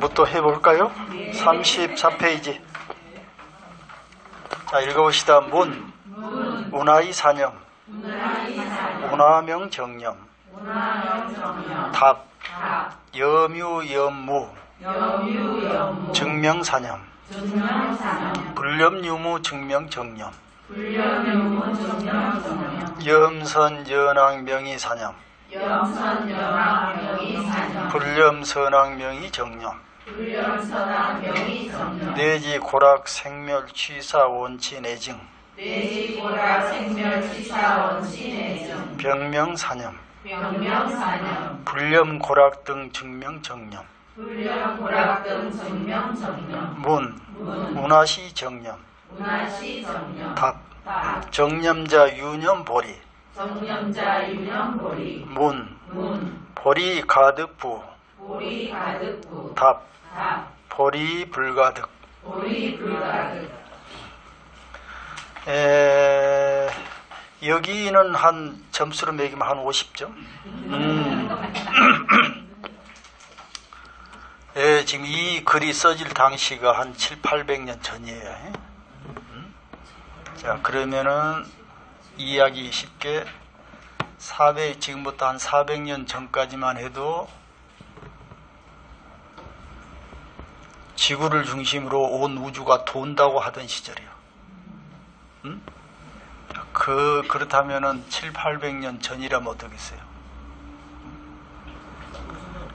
공부 또 해볼까요? 34페이지. 자, 읽어봅시다. 문, 운하의 산염, 운하명 정염, 답, 여뮤염무, 증명산염, 불염유무 증명정염, 염선연왕명의산염, 불염선왕명의정염, 뇌지고락생멸취사원치내증, 병명산염, 불염고락 등 증명정염, 문, 운하시정염, 답, 정염자 유념보리, 문, 보리 가득부, 답, 보리 불가득. 여기는 한 점수로 매기면 한 50점. 지금 이 글이 써질 당시가 한 700~800년 전이에요. 자, 그러면은 이해하기 쉽게 지금부터 한 400년 전까지만 해도 지구를 중심으로 온 우주가 돈다고 하던 시절이요. 그렇다면은 700~800년 전이라면 어떻겠어요?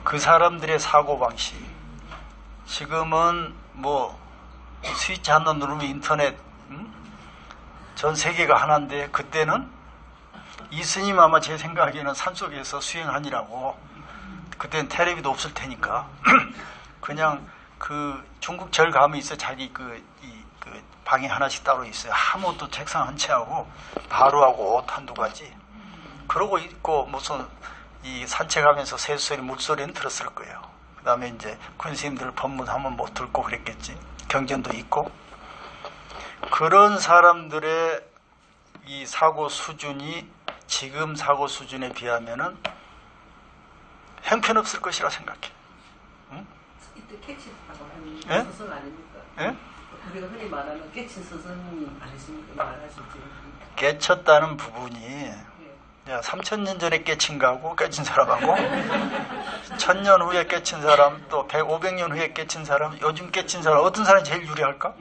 그 사람들의 사고방식. 지금은 뭐 스위치 하나 누르면 인터넷, 전 세계가 하나인데, 그때는 이스님 아마 제 생각에는 산속에서 수행하니라고, 그때는 텔레비도 없을 테니까 그냥 그 중국 절 가면 있어. 자기 그 방에 하나씩 따로 있어요. 아무것도 책상 한 채하고 바루하고 옷 한두 가지 그러고 있고, 무슨 이 산책하면서 새소리 물소리는 들었을 거예요. 그 다음에 이제 큰 스님들 법문하면 뭐 듣고 그랬겠지. 경전도 있고. 그런 사람들의 이 사고 수준이 지금 사고 수준에 비하면은 형편없을 것이라 생각해. 응? 이때 캐치하고 하는 예? 서선 아닙니까? 예? 우리가 흔히 말하는 깨친 서선이 아니십니까? 말하시지. 깨쳤다는 부분이 3000년 전에 깨친 거하고 깨친 사람하고 1000년 후에 깨친 사람, 또 500년 후에 깨친 사람, 요즘 깨친 사람, 어떤 사람이 제일 유리할까?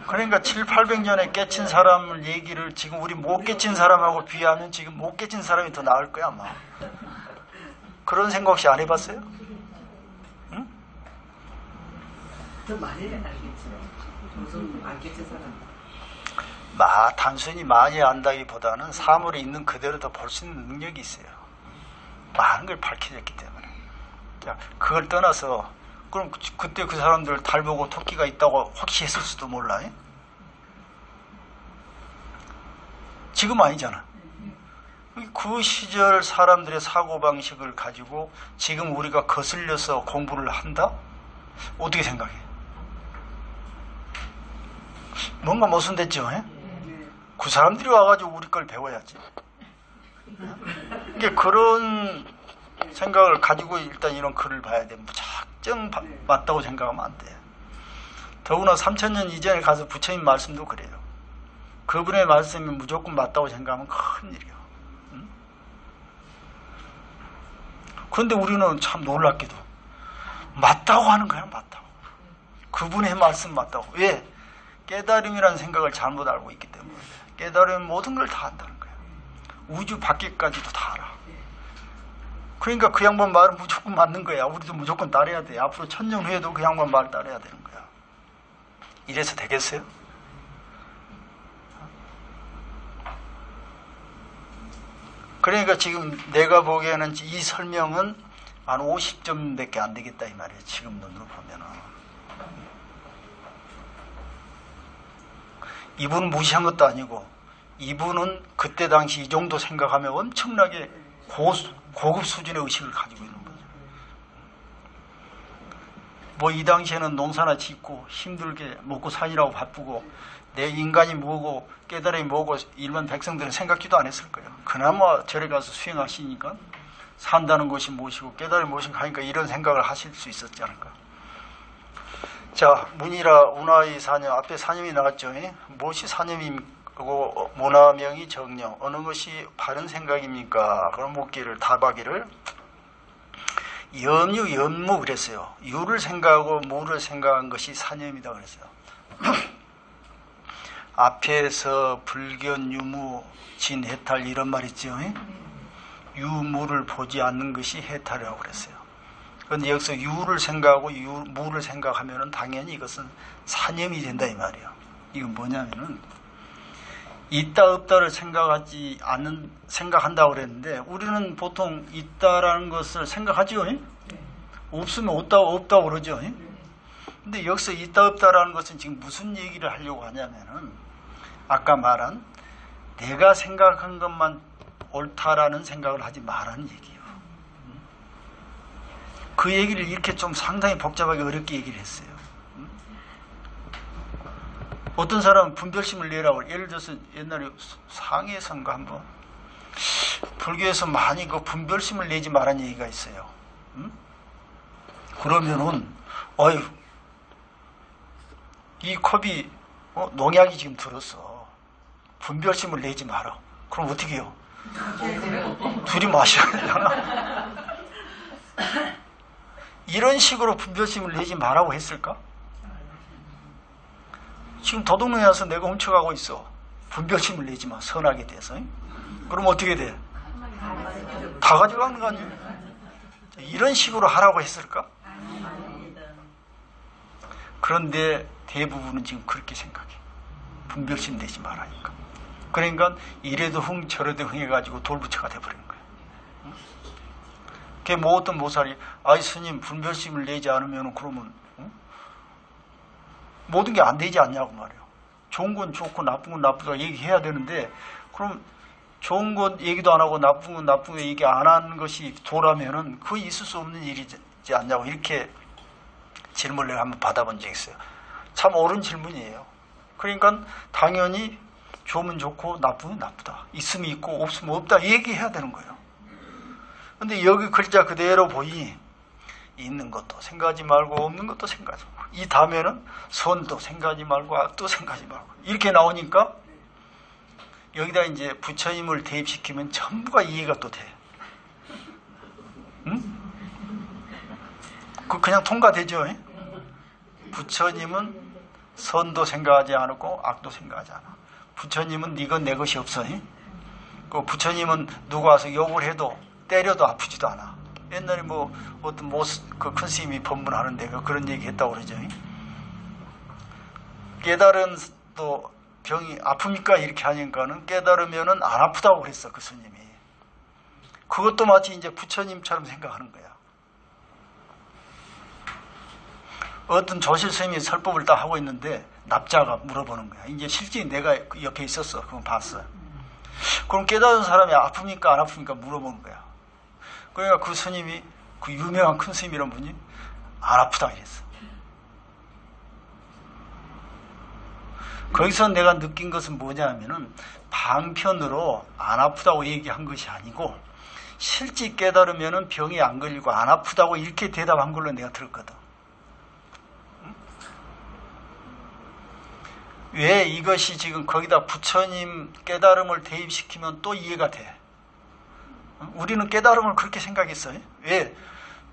그러니까 700~800년에 깨친 사람을 얘기를 지금 우리 못 깨친 사람하고 비하면 지금 못 깨친 사람이 더 나을 거야 아마. 그런 생각 혹시 안 해봤어요? 응? 더 많이 알겠죠. 우선 안 깨친 사람. 단순히 많이 안다기보다는 사물이 있는 그대로 더 볼 수 있는 능력이 있어요. 많은 걸 밝혀졌기 때문에. 자, 그걸 떠나서 그럼 그때 그 사람들 달 보고 토끼가 있다고 혹시 했을 수도 몰라. 지금 아니잖아. 그 시절 사람들의 사고방식을 가지고 지금 우리가 거슬려서 공부를 한다? 어떻게 생각해? 뭔가 모순됐죠? 그 사람들이 와가지고 우리 걸 배워야지. 이게 그런 생각을 가지고 일단 이런 글을 봐야 돼. 무작정 맞다고 생각하면 안 돼. 더구나 3000년 이전에 가서 부처님 말씀도 그래요. 그분의 말씀이 무조건 맞다고 생각하면 큰일이요. 그런데 우리는 참 놀랍게도 맞다고 하는 거야. 맞다고. 그분의 말씀 맞다고. 왜? 깨달음이라는 생각을 잘못 알고 있기 때문에. 깨달으면 모든 걸 다 안다는 거야. 우주 밖에까지도 다 알아. 그러니까 그 양반 말은 무조건 맞는 거야. 우리도 무조건 따라야 돼. 앞으로 1000년 후에도 그 양반 말 따라야 되는 거야. 이래서 되겠어요? 그러니까 지금 내가 보기에는 이 설명은 한 50점밖에 안 되겠다 이 말이에요. 지금 눈으로 보면은. 이분은 무시한 것도 아니고, 이분은 그때 당시 이 정도 생각하면 엄청나게 고급 수준의 의식을 가지고 있는 거죠. 뭐 이 당시에는 농사나 짓고 힘들게 먹고 사니라고 바쁘고 내 인간이 뭐고 깨달음이 뭐고 일반 백성들은 생각지도 안 했을 거예요. 그나마 절에 가서 수행하시니까 산다는 것이 무엇이고 깨달음이 무엇인가 하니까 이런 생각을 하실 수 있었지 않을까. 자, 문이라 운하의 사념, 앞에 사념이 나왔죠. 무엇이 사념이고 문화명이 정령, 어느 것이 바른 생각입니까? 그런 묻기를 답하기를 염유, 염무 그랬어요. 유를 생각하고 무를 생각한 것이 사념이다 그랬어요. 앞에서 불견, 유무, 진, 해탈 이런 말 있죠. 유무를 보지 않는 것이 해탈이라고 그랬어요. 그런데 여기서 유를 생각하고 무를 생각하면은 당연히 이것은 사념이 된다 이 말이에요. 이건 뭐냐면은 있다 없다를 생각한다고 그랬는데 우리는 보통 있다라는 것을 생각하죠. 없으면 없다고 그러죠. 근데 여기서 있다 없다라는 것은 지금 무슨 얘기를 하려고 하냐면은 아까 말한 내가 생각한 것만 옳다라는 생각을 하지 말라는 얘기예요. 그 얘기를 이렇게 좀 상당히 복잡하게 어렵게 얘기를 했어요. 어떤 사람은 분별심을 내라고, 예를 들어서 옛날에 상해선가 한번 불교에서 많이 그 분별심을 내지 말라는 얘기가 있어요. 그러면은 어휴 이 컵이 농약이 지금 들었어. 분별심을 내지 마라. 그럼 어떻게 해요? 둘이 마셔야 되잖아. 이런 식으로 분별심을 내지 마라고 했을까? 지금 도둑놈이 와서 내가 훔쳐가고 있어. 분별심을 내지 마. 선하게 돼서. 그럼 어떻게 돼? 다 가져가는 거 아니에요? 이런 식으로 하라고 했을까? 그런데 대부분은 지금 그렇게 생각해. 분별심 내지 말라니까. 그러니까 이래도 흥 저래도 흥 해가지고 돌부처가 돼버리는 거예요. 그게 뭐 어떤 모살이 아이 스님 분별심을 내지 않으면 그러면 모든 게 안 되지 않냐고 말이에요. 좋은 건 좋고 나쁜 건 나쁘다 얘기해야 되는데 그럼 좋은 건 얘기도 안 하고 나쁜 건 나쁜 거 얘기 안 하는 것이 도라면은 그거 있을 수 없는 일이지 않냐고 이렇게 질문을 내가 한번 받아본 적이 있어요. 참 옳은 질문이에요. 그러니까 당연히 좋으면 좋고 나쁘면 나쁘다. 있으면 있고 없으면 없다 얘기해야 되는 거예요. 근데 여기 글자 그대로 보니 있는 것도 생각하지 말고 없는 것도 생각하지 말고 이 다음에는 선도 생각하지 말고 악도 생각하지 말고 이렇게 나오니까 여기다 이제 부처님을 대입시키면 전부가 이해가 또 돼. 응? 그냥 통과되죠. 부처님은 선도 생각하지 않고 악도 생각하지 않아. 부처님은 네 것 내 것이 없어. 그 부처님은 누가 와서 욕을 해도 때려도 아프지도 않아. 옛날에 뭐 어떤 그 큰 스님이 법문하는데 그런 얘기 했다고 그러죠. 깨달은 또 병이 아픕니까? 이렇게 하니까는 깨달으면은 안 아프다고 그랬어 그 스님이. 그것도 마치 이제 부처님처럼 생각하는 거야. 어떤 조실 스님이 설법을 딱 하고 있는데 납자가 물어보는 거야. 이제 실제 내가 그 옆에 있었어. 그건 봤어. 그럼 깨달은 사람이 아픕니까? 안 아픕니까? 물어보는 거야. 그러니까 그 스님이 그 유명한 큰 스님이란 분이 안 아프다 이랬어. 거기서 내가 느낀 것은 뭐냐 하면은 방편으로 안 아프다고 얘기한 것이 아니고 실제 깨달으면은 병이 안 걸리고 안 아프다고 이렇게 대답한 걸로 내가 들었거든. 왜 이것이 지금 거기다 부처님 깨달음을 대입시키면 또 이해가 돼. 우리는 깨달음을 그렇게 생각했어요. 왜?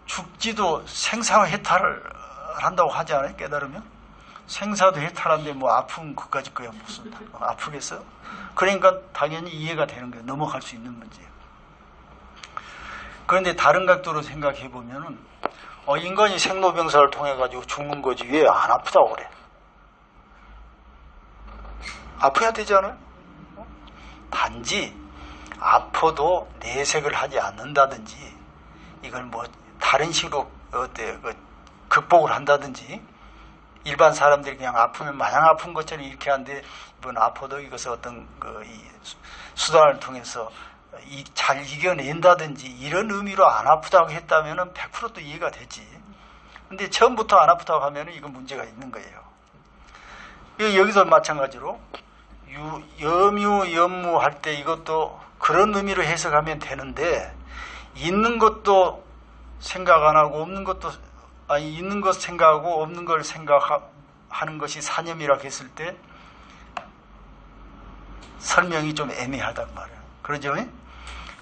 죽지도 생사 해탈을 한다고 하지 않아요? 깨달으면? 생사도 해탈한데 뭐 아픈 그까짓 거야 무슨 아프겠어요? 그러니까 당연히 이해가 되는 거예요. 넘어갈 수 있는 문제예요. 그런데 다른 각도로 생각해 보면은 인간이 생로병사를 통해 가지고 죽는 거지 왜 안 아프다고 그래? 아파야 되지 않아요? 단지 아파도 내색을 하지 않는다든지 이걸 뭐 다른 식으로 극복을 한다든지 일반 사람들이 그냥 아프면 마냥 아픈 것처럼 이렇게 하는데 이번 아파도 이것을 어떤 이 수단을 통해서 잘 이겨낸다든지 이런 의미로 안 아프다고 했다면은 100% 또 이해가 되지. 근데 처음부터 안 아프다고 하면은 이건 문제가 있는 거예요. 여기서 마찬가지로 염유, 염무 할 때 이것도 그런 의미로 해석하면 되는데 있는 것도 생각 안 하고 없는 것도 아니 있는 것 생각하고 없는 걸 생각하는 것이 사념이라고 했을 때 설명이 좀 애매하단 말이에요. 그러죠?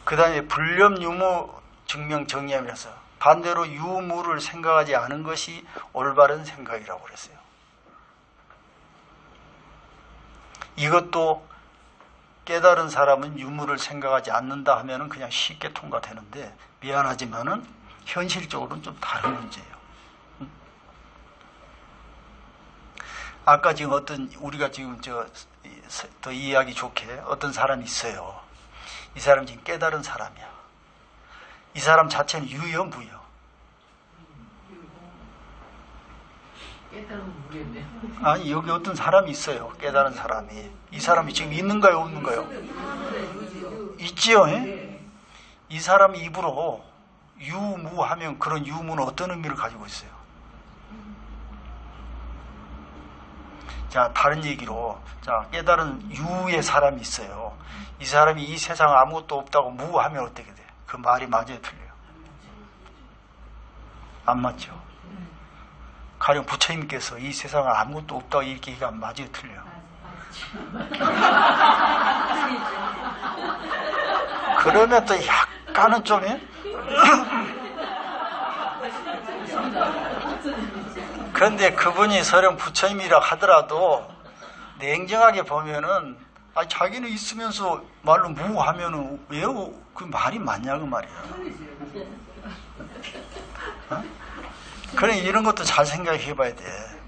그 다음에 불념 유무 증명 정념이라서 반대로 유무를 생각하지 않은 것이 올바른 생각이라고 그랬어요. 이것도 깨달은 사람은 유무를 생각하지 않는다 하면은 그냥 쉽게 통과되는데 미안하지만은 현실적으로는 좀 다른 문제예요. 아까 지금 우리가 지금 더 이해하기 좋게 어떤 사람이 있어요. 이 사람 지금 깨달은 사람이야. 이 사람 자체는 유요, 무요? 깨달은 무겠네. 아니, 여기 어떤 사람이 있어요. 깨달은 사람이. 이 사람이 지금 있는가요, 없는가요? 있지요. 이 사람 입으로 유무 하면 그런 유무는 어떤 의미를 가지고 있어요? 자, 다른 얘기로, 자, 깨달은 유의 사람이 있어요. 이 사람이 이 세상에 아무것도 없다고 무하면 어떻게 돼? 그 말이 맞아요, 틀려요? 안 맞죠? 가령 부처님께서 이 세상에 아무것도 없다고 이렇게 얘기가 맞아요, 틀려요? 그러면 또 약간은 좀, 그런데 그분이 설령 부처님이라 하더라도 냉정하게 보면은 자기는 있으면서 말로 무하면은 왜요? 그 말이 맞냐 그 말이야. 어? 그래 이런 것도 잘 생각해 봐야 돼.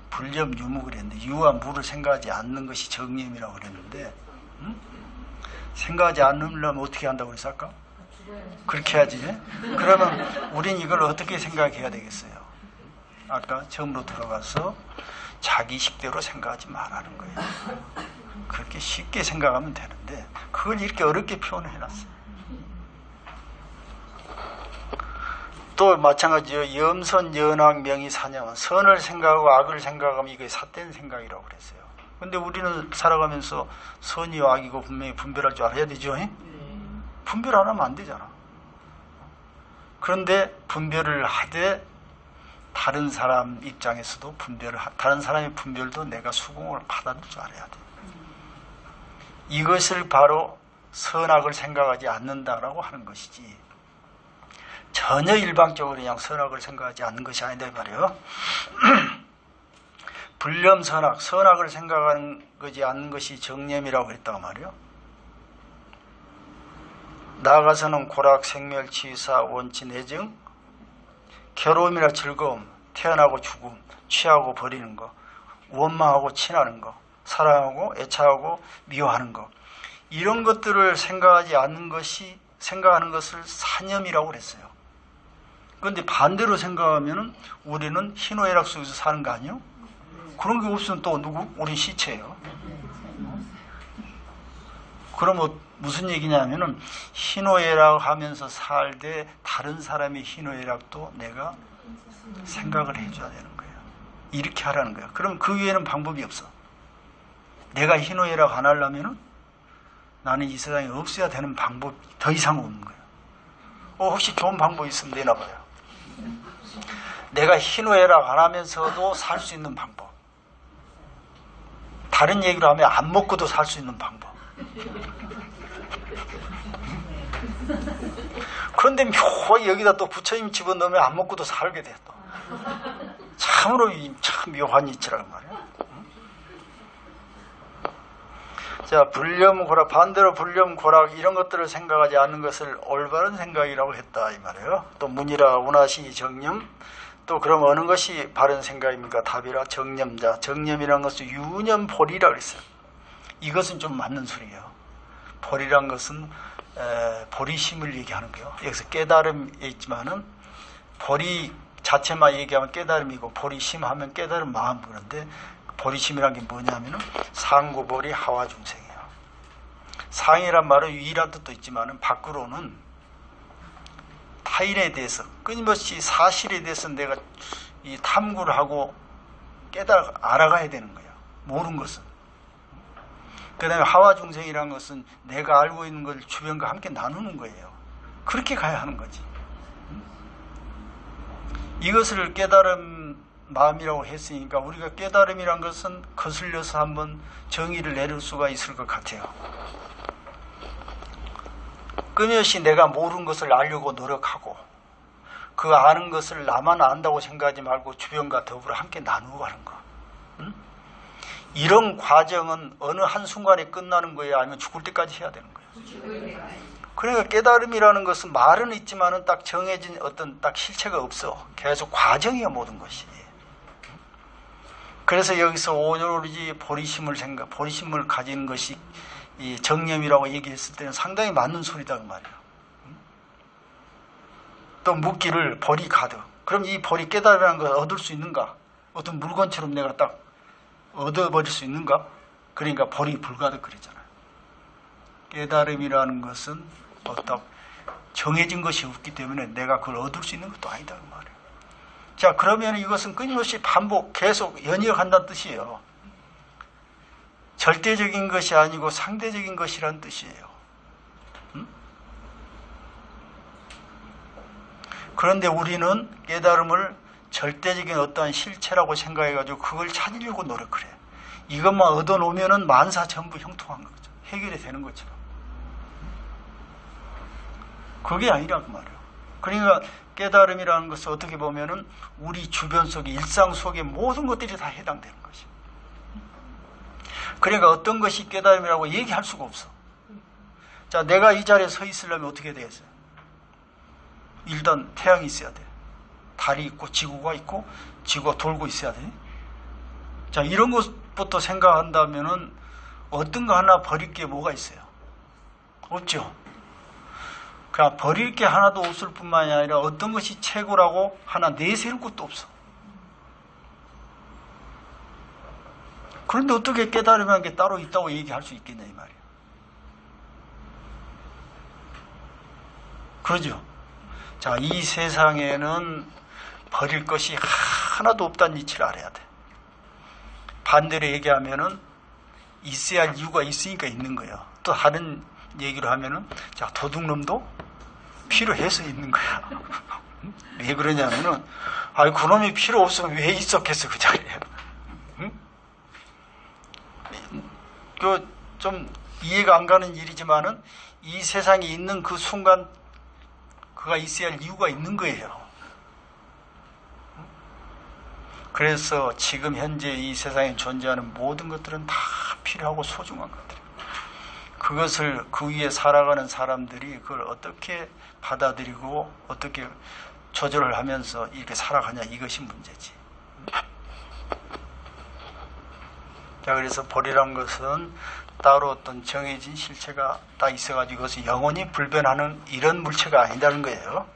불념 유무 그랬는데 유와 무를 생각하지 않는 것이 정념이라고 그랬는데 생각하지 않으려면 어떻게 한다고 그랬어 아까? 그렇게 해야지. 그러면 우린 이걸 어떻게 생각해야 되겠어요? 아까 처음으로 들어가서 자기식대로 생각하지 말라는 거예요. 그렇게 쉽게 생각하면 되는데 그걸 이렇게 어렵게 표현해놨어요. 또 마찬가지로 염선, 연악, 명의, 사념은 선을 생각하고 악을 생각하면 이게 삿된 생각이라고 그랬어요. 근데 우리는 살아가면서 선이와 악이고 분명히 분별할 줄 알아야 되죠. 분별 안 하면 안 되잖아. 그런데 분별을 하되 다른 사람 입장에서도 다른 사람의 분별도 내가 수긍을 받아줄 줄 알아야 돼. 이것을 바로 선악을 생각하지 않는다라고 하는 것이지 전혀 일방적으로 그냥 선악을 생각하지 않는 것이 아니다 이 말이에요. 불념 선악을 생각하는 거지 않는 것이 정념이라고 했다고 말이에요. 나아가서는 고락, 생멸, 치사, 원치, 내증, 괴로움이나 즐거움, 태어나고 죽음, 취하고 버리는 거, 원망하고 친하는 거, 사랑하고 애착하고 미워하는 거, 이런 것들을 생각하는 것을 사념이라고 그랬어요. 그런데 반대로 생각하면 우리는 희노애락 속에서 사는 거 아니에요? 그런 게 없으면 또 누구? 우리 시체예요. 그럼 무슨 얘기냐면은 희노애락 하면서 살되 다른 사람의 희노애락도 내가 생각을 해줘야 되는 거예요. 이렇게 하라는 거예요. 그럼 그 위에는 방법이 없어. 내가 희노애락 안 하려면은 나는 이 세상에 없어야 되는 방법이 더 이상 없는 거예요. 혹시 좋은 방법이 있으면 내놔봐요. 내가 희노애락 안 하면서도 살 수 있는 방법. 다른 얘기로 하면 안 먹고도 살 수 있는 방법. 그런데 묘하게 여기다 또 부처님 집어넣으면 안 먹고도 살게 돼. 또. 참으로 참 묘한 이치라는 말이야. 자, 불념고락, 반대로 불념고락 이런 것들을 생각하지 않는 것을 올바른 생각이라고 했다 이 말이에요. 또 문이라 운하시 정념, 또 그럼 어느 것이 바른 생각입니까? 답이라 정념자. 정념이라는 것은 유념볼이라 그랬어요. 이것은 좀 맞는 소리예요. 볼이란 것은 보리심을 얘기하는 거예요. 여기서 깨달음에 있지만은 보리 자체만 얘기하면 깨달음이고 보리심 하면 깨달음 마음. 그런데 보리심이란 게 뭐냐면은 상고보리 하와중생이에요. 상이란 말은 위란 뜻도 있지만은 밖으로는 타인에 대해서 끊임없이 사실에 대해서 내가 이 탐구를 하고 알아가야 되는 거예요. 모르는 것은. 그 다음에 하와중생이라는 것은 내가 알고 있는 걸 주변과 함께 나누는 거예요. 그렇게 가야 하는 거지. 이것을 깨달음 마음이라고 했으니까 우리가 깨달음이란 것은 거슬려서 한번 정의를 내릴 수가 있을 것 같아요. 끊임없이 내가 모르는 것을 알려고 노력하고 그 아는 것을 나만 안다고 생각하지 말고 주변과 더불어 함께 나누고 가는 거. 이런 과정은 어느 한순간에 끝나는 거예요? 아니면 죽을 때까지 해야 되는 거예요? 그러니까 깨달음이라는 것은 말은 있지만은 딱 정해진 어떤 딱 실체가 없어. 계속 과정이야, 모든 것이. 그래서 여기서 오로지 보리심을 가지는 것이 이 정념이라고 얘기했을 때는 상당히 맞는 소리다 그 말이에요. 또 묻기를 보리 가득. 그럼 이 보리 깨달음이라는 걸 얻을 수 있는가? 어떤 물건처럼 내가 딱 얻어버릴 수 있는가? 그러니까 보리 불가득 그랬잖아요. 깨달음이라는 것은 딱 정해진 것이 없기 때문에 내가 그걸 얻을 수 있는 것도 아니다 그 말이에요. 자, 그러면 이것은 끊임없이 반복 계속 연이어간다는 뜻이에요. 절대적인 것이 아니고 상대적인 것이라는 뜻이에요. 그런데 우리는 깨달음을 절대적인 어떠한 실체라고 생각해가지고 그걸 찾으려고 노력을 해요. 이것만 얻어놓으면 만사 전부 형통한 거죠. 해결이 되는 것처럼. 그게 아니라 그 말이에요. 그러니까 깨달음이라는 것은 어떻게 보면은 우리 주변 속에 일상 속에 모든 것들이 다 해당되는 것이에요. 그러니까 어떤 것이 깨달음이라고 얘기할 수가 없어. 자, 내가 이 자리에 서 있으려면 어떻게 되겠어요? 일단 태양이 있어야 돼. 달이 있고 지구가 있고 지구가 돌고 있어야 돼. 자, 이런 것부터 생각한다면은 어떤 거 하나 버릴 게 뭐가 있어요? 없죠. 그냥 버릴 게 하나도 없을 뿐만이 아니라 어떤 것이 최고라고 하나 내세울 것도 없어. 그런데 어떻게 깨달으면 게 따로 있다고 얘기할 수 있겠냐 이 말이에요. 그러죠. 자, 이 세상에는 버릴 것이 하나도 없다는 이치를 알아야 돼. 반대로 얘기하면은 있어야 할 이유가 있으니까 있는 거예요. 또 다른 얘기로 하면은 자, 도둑놈도 필요해서 있는 거야. 왜 그러냐면은 그놈이 필요 없으면 왜 있었겠어 그 자리에. 응? 그 좀 이해가 안 가는 일이지만은 이 세상에 있는 그 순간 그가 있어야 할 이유가 있는 거예요. 그래서 지금 현재 이 세상에 존재하는 모든 것들은 다 필요하고 소중한 것들이에요. 그것을 그 위에 살아가는 사람들이 그걸 어떻게 받아들이고 어떻게 조절을 하면서 이렇게 살아가냐 이것이 문제지. 자, 그래서 보리란 것은 따로 어떤 정해진 실체가 딱 있어가지고 이것은 영원히 불변하는 이런 물체가 아니다는 거예요.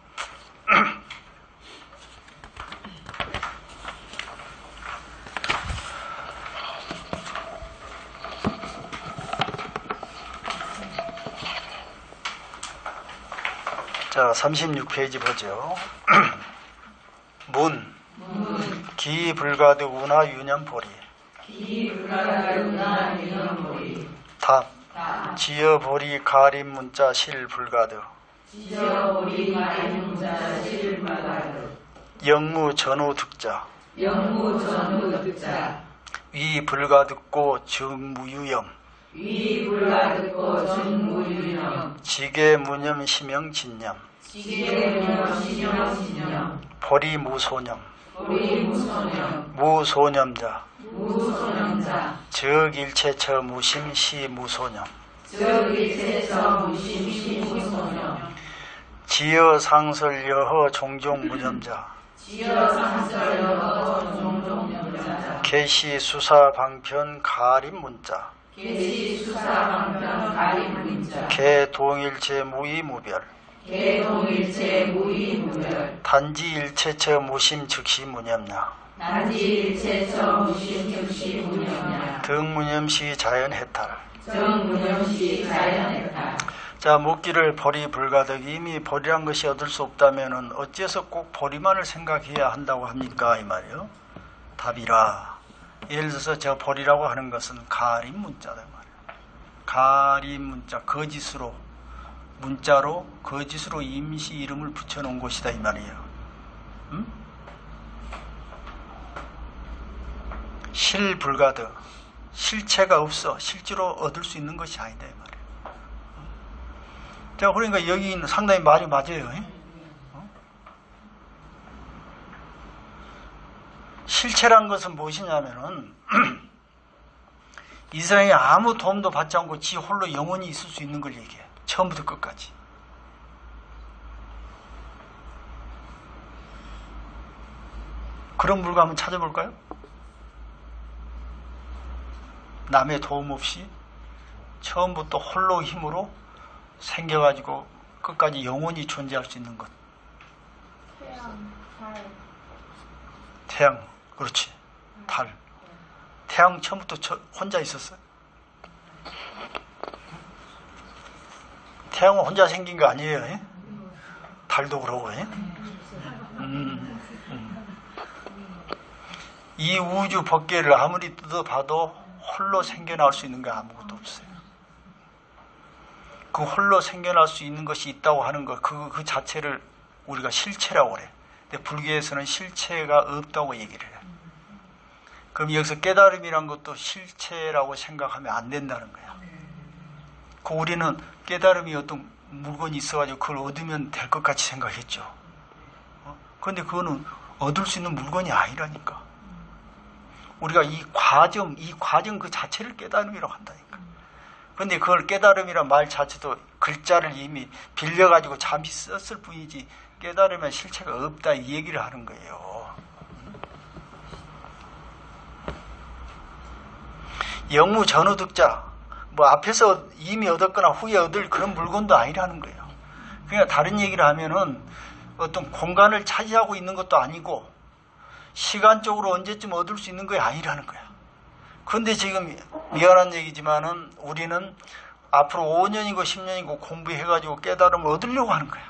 자, 36페이지 보죠. 문. 기불가득 운하 유념보리. 답. 지어보리 가림 문자 실불가득. 영무 전후 득자. 위 불가득고 증무유염. 지계 무념 심영 진념. 보리 무소념. 무소념자. 즉 일체처 무심 시 무소념. 지어 상설 여허 종종 무념자. 계시 수사 방편 가림 문자. 개 동일체 무이 무별. 단지 일체처 무심 즉시 무념냐. 등무념시 자연해탈. 자, 묻기를 보리 불가득. 이미 보리란 것이 얻을 수 없다면은 어째서 꼭 보리만을 생각해야 한다고 합니까 이 말이요. 답이라. 예를 들어서 저 보리라고 하는 것은 가림 문자다 말이에요. 가림 문자, 거짓으로 문자로 거짓으로 임시 이름을 붙여놓은 곳이다 이 말이에요. 실불가드, 실체가 없어 실제로 얻을 수 있는 것이 아니다 이 말이에요. 자, 그러니까 여기 있는 상당히 말이 맞아요. 실체란 것은 무엇이냐면은 이 세상에 아무 도움도 받지 않고 지 홀로 영원히 있을 수 있는 걸 얘기해. 처음부터 끝까지. 그런 물건 한번 찾아볼까요? 남의 도움 없이 처음부터 홀로 힘으로 생겨가지고 끝까지 영원히 존재할 수 있는 것. 태양, 달. 태양, 그렇지. 달. 태양 처음부터 혼자 있었어요. 태양은 혼자 생긴 거 아니에요. 에? 달도 그러고. 에? 이 우주 법계를 아무리 뜯어봐도 홀로 생겨날 수 있는 게 아무것도 없어요. 그 홀로 생겨날 수 있는 것이 있다고 하는 것, 그 자체를 우리가 실체라고 그래. 근데 불교에서는 실체가 없다고 얘기를 해요. 그럼 여기서 깨달음이란 것도 실체라고 생각하면 안 된다는 거야. 그 우리는 깨달음이 어떤 물건이 있어가지고 그걸 얻으면 될 것 같이 생각했죠. 그런데 그거는 얻을 수 있는 물건이 아니라니까. 우리가 이 과정 그 자체를 깨달음이라고 한다니까. 그런데 그걸 깨달음이란 말 자체도 글자를 이미 빌려가지고 잠시 썼을 뿐이지 깨달으면 실체가 없다 이 얘기를 하는 거예요. 영무 전후득자, 뭐 앞에서 이미 얻었거나 후에 얻을 그런 물건도 아니라는 거예요. 그러니까 다른 얘기를 하면은 어떤 공간을 차지하고 있는 것도 아니고 시간적으로 언제쯤 얻을 수 있는 게 아니라는 거야. 그런데 지금 미안한 얘기지만은 우리는 앞으로 5년이고 10년이고 공부해가지고 깨달음을 얻으려고 하는 거야.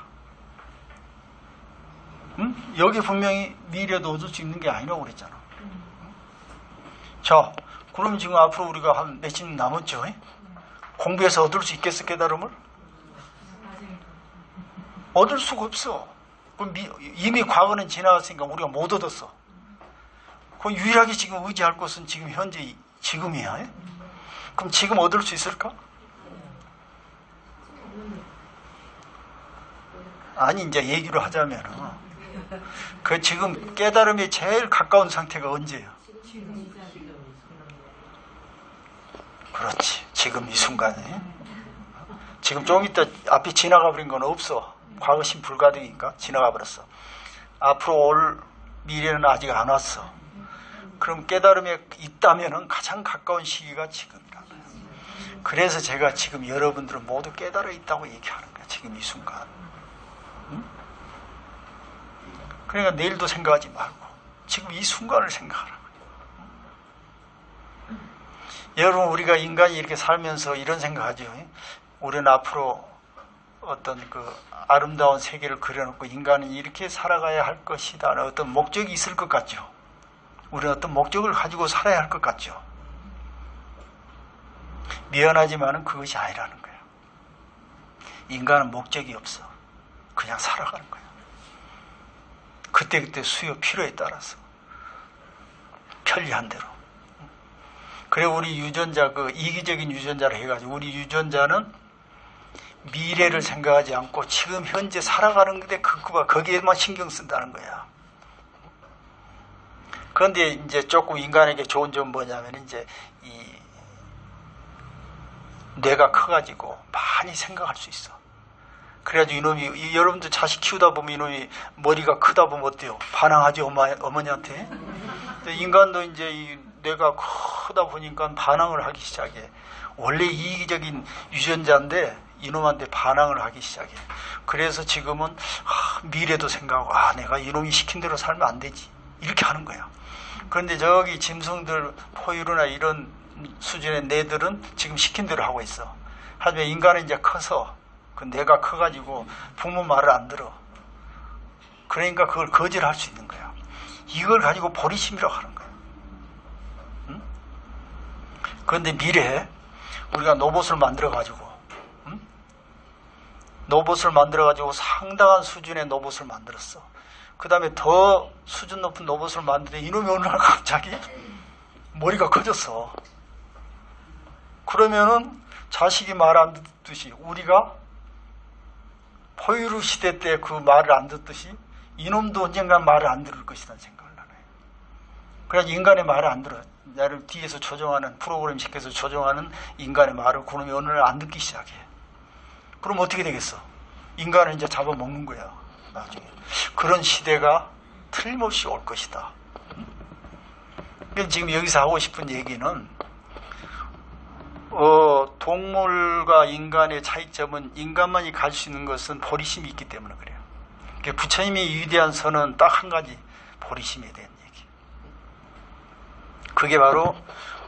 응? 여기 분명히 미래도 얻을 수 있는 게 아니라고 그랬잖아. 자, 그럼 지금 앞으로 우리가 한 며칠 남았죠? 공부해서 얻을 수 있겠어, 깨달음을? 얻을 수가 없어. 그럼 이미 과거는 지나갔으니까 우리가 못 얻었어. 그럼 유일하게 지금 의지할 것은 지금 현재 지금이야. 그럼 지금 얻을 수 있을까? 아니, 이제 얘기를 하자면 그 지금 깨달음에 제일 가까운 상태가 언제예요? 그렇지. 지금 이 순간에. 지금 좀 이따 앞이 지나가 버린 건 없어. 과거심 불가능이니까 지나가 버렸어. 앞으로 올 미래는 아직 안 왔어. 그럼 깨달음에 있다면은 가장 가까운 시기가 지금이라는 거예요. 그래서 제가 지금 여러분들은 모두 깨달아 있다고 얘기하는 거예요. 지금 이 순간. 응? 그러니까 내일도 생각하지 말고 지금 이 순간을 생각하라. 여러분, 우리가 인간이 이렇게 살면서 이런 생각하죠. 우리는 앞으로 어떤 그 아름다운 세계를 그려놓고 인간은 이렇게 살아가야 할 것이다. 어떤 목적이 있을 것 같죠. 우리는 어떤 목적을 가지고 살아야 할 것 같죠. 미안하지만은 그것이 아니라는 거예요. 인간은 목적이 없어. 그냥 살아가는 거예요. 그때그때 수요 필요에 따라서 편리한 대로. 그리고 우리 유전자, 그 이기적인 유전자를 해가지고 우리 유전자는 미래를 생각하지 않고 지금 현재 살아가는 건데 거기에만 신경 쓴다는 거야. 그런데 이제 조금 인간에게 좋은 점은 뭐냐면 이제 이 뇌가 커가지고 많이 생각할 수 있어. 그래가지고 이놈이, 여러분들 자식 키우다 보면 이놈이 머리가 크다 보면 어때요? 반항하죠, 어머니한테. 근데 인간도 이제 이 뇌가 크다 보니까 반항을 하기 시작해. 원래 이기적인 유전자인데 이놈한테 반항을 하기 시작해. 그래서 지금은 미래도 생각하고 내가 이놈이 시킨 대로 살면 안 되지. 이렇게 하는 거야. 그런데 저기 짐승들, 포유류나 이런 수준의 뇌들은 지금 시킨 대로 하고 있어. 하지만 인간은 이제 커서 그 뇌가 커가지고 부모 말을 안 들어. 그러니까 그걸 거절할 수 있는 거야. 이걸 가지고 보리심이라고 하는 거야. 응? 그런데 미래에 우리가 로봇을 만들어가지고 로봇을 만들어가지고 상당한 수준의 로봇을 만들었어. 그 다음에 더 수준 높은 로봇을 만드는데 이놈이 어느 날 갑자기 머리가 커졌어. 그러면은 자식이 말 안 듣듯이 우리가 포유류 시대 때 그 말을 안 듣듯이 이놈도 언젠간 말을 안 들을 것이라는 생각을 나눠요. 그래서 인간의 말을 안 들어요. 나를 뒤에서 조정하는, 프로그램 시켜서 조정하는 인간의 말을 그놈이 어느 날 안 듣기 시작해. 그럼 어떻게 되겠어? 인간을 이제 잡아먹는 거야, 나중에. 그런 시대가 틀림없이 올 것이다. 지금 여기서 하고 싶은 얘기는, 동물과 인간의 차이점은 인간만이 갈 수 있는 것은 보리심이 있기 때문에 그래요. 부처님의 위대한 선은 딱 한 가지, 보리심에 대한 얘기. 그게 바로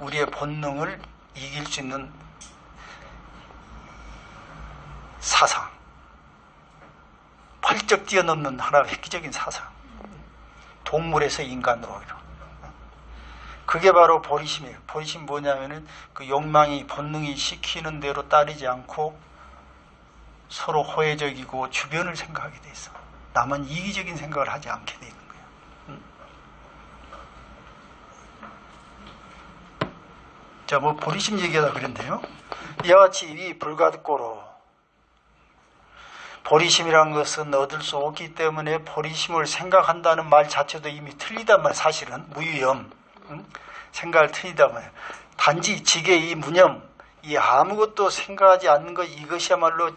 우리의 본능을 이길 수 있는 사상. 펄쩍 뛰어넘는 하나의 획기적인 사상. 동물에서 인간으로. 그게 바로 보리심이에요. 보리심 뭐냐면은 그 욕망이, 본능이 시키는 대로 따르지 않고 서로 호혜적이고 주변을 생각하게 돼 있어. 남은 이기적인 생각을 하지 않게 돼 있는 거예요. 자, 뭐 보리심 얘기하다 그랬는데요. 이와 같이 이 불가득고로 보리심이란 것은 얻을 수 없기 때문에 보리심을 생각한다는 말 자체도 이미 틀리단 말이에요. 사실은 무유염. 생각을 틀리단 말이에요. 단지 지게 이 무념, 이 아무것도 생각하지 않는 것, 이것이야말로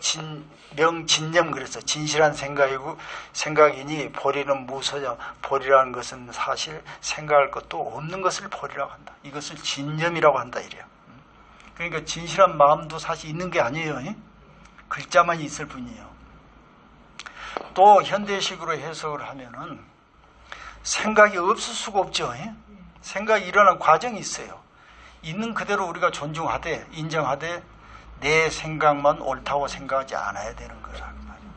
명진념, 그래서 진실한 생각이니 보리는 무소냐. 보리라는 것은 사실 생각할 것도 없는 것을 보리라고 한다. 이것을 진념이라고 한다 이래요. 그러니까 진실한 마음도 사실 있는 게 아니에요. 글자만 있을 뿐이에요. 또 현대식으로 해석을 하면은 생각이 없을 수가 없죠. 생각이 일어나는 과정이 있어요. 있는 그대로 우리가 존중하되 인정하되 내 생각만 옳다고 생각하지 않아야 되는 거라고 말이에요.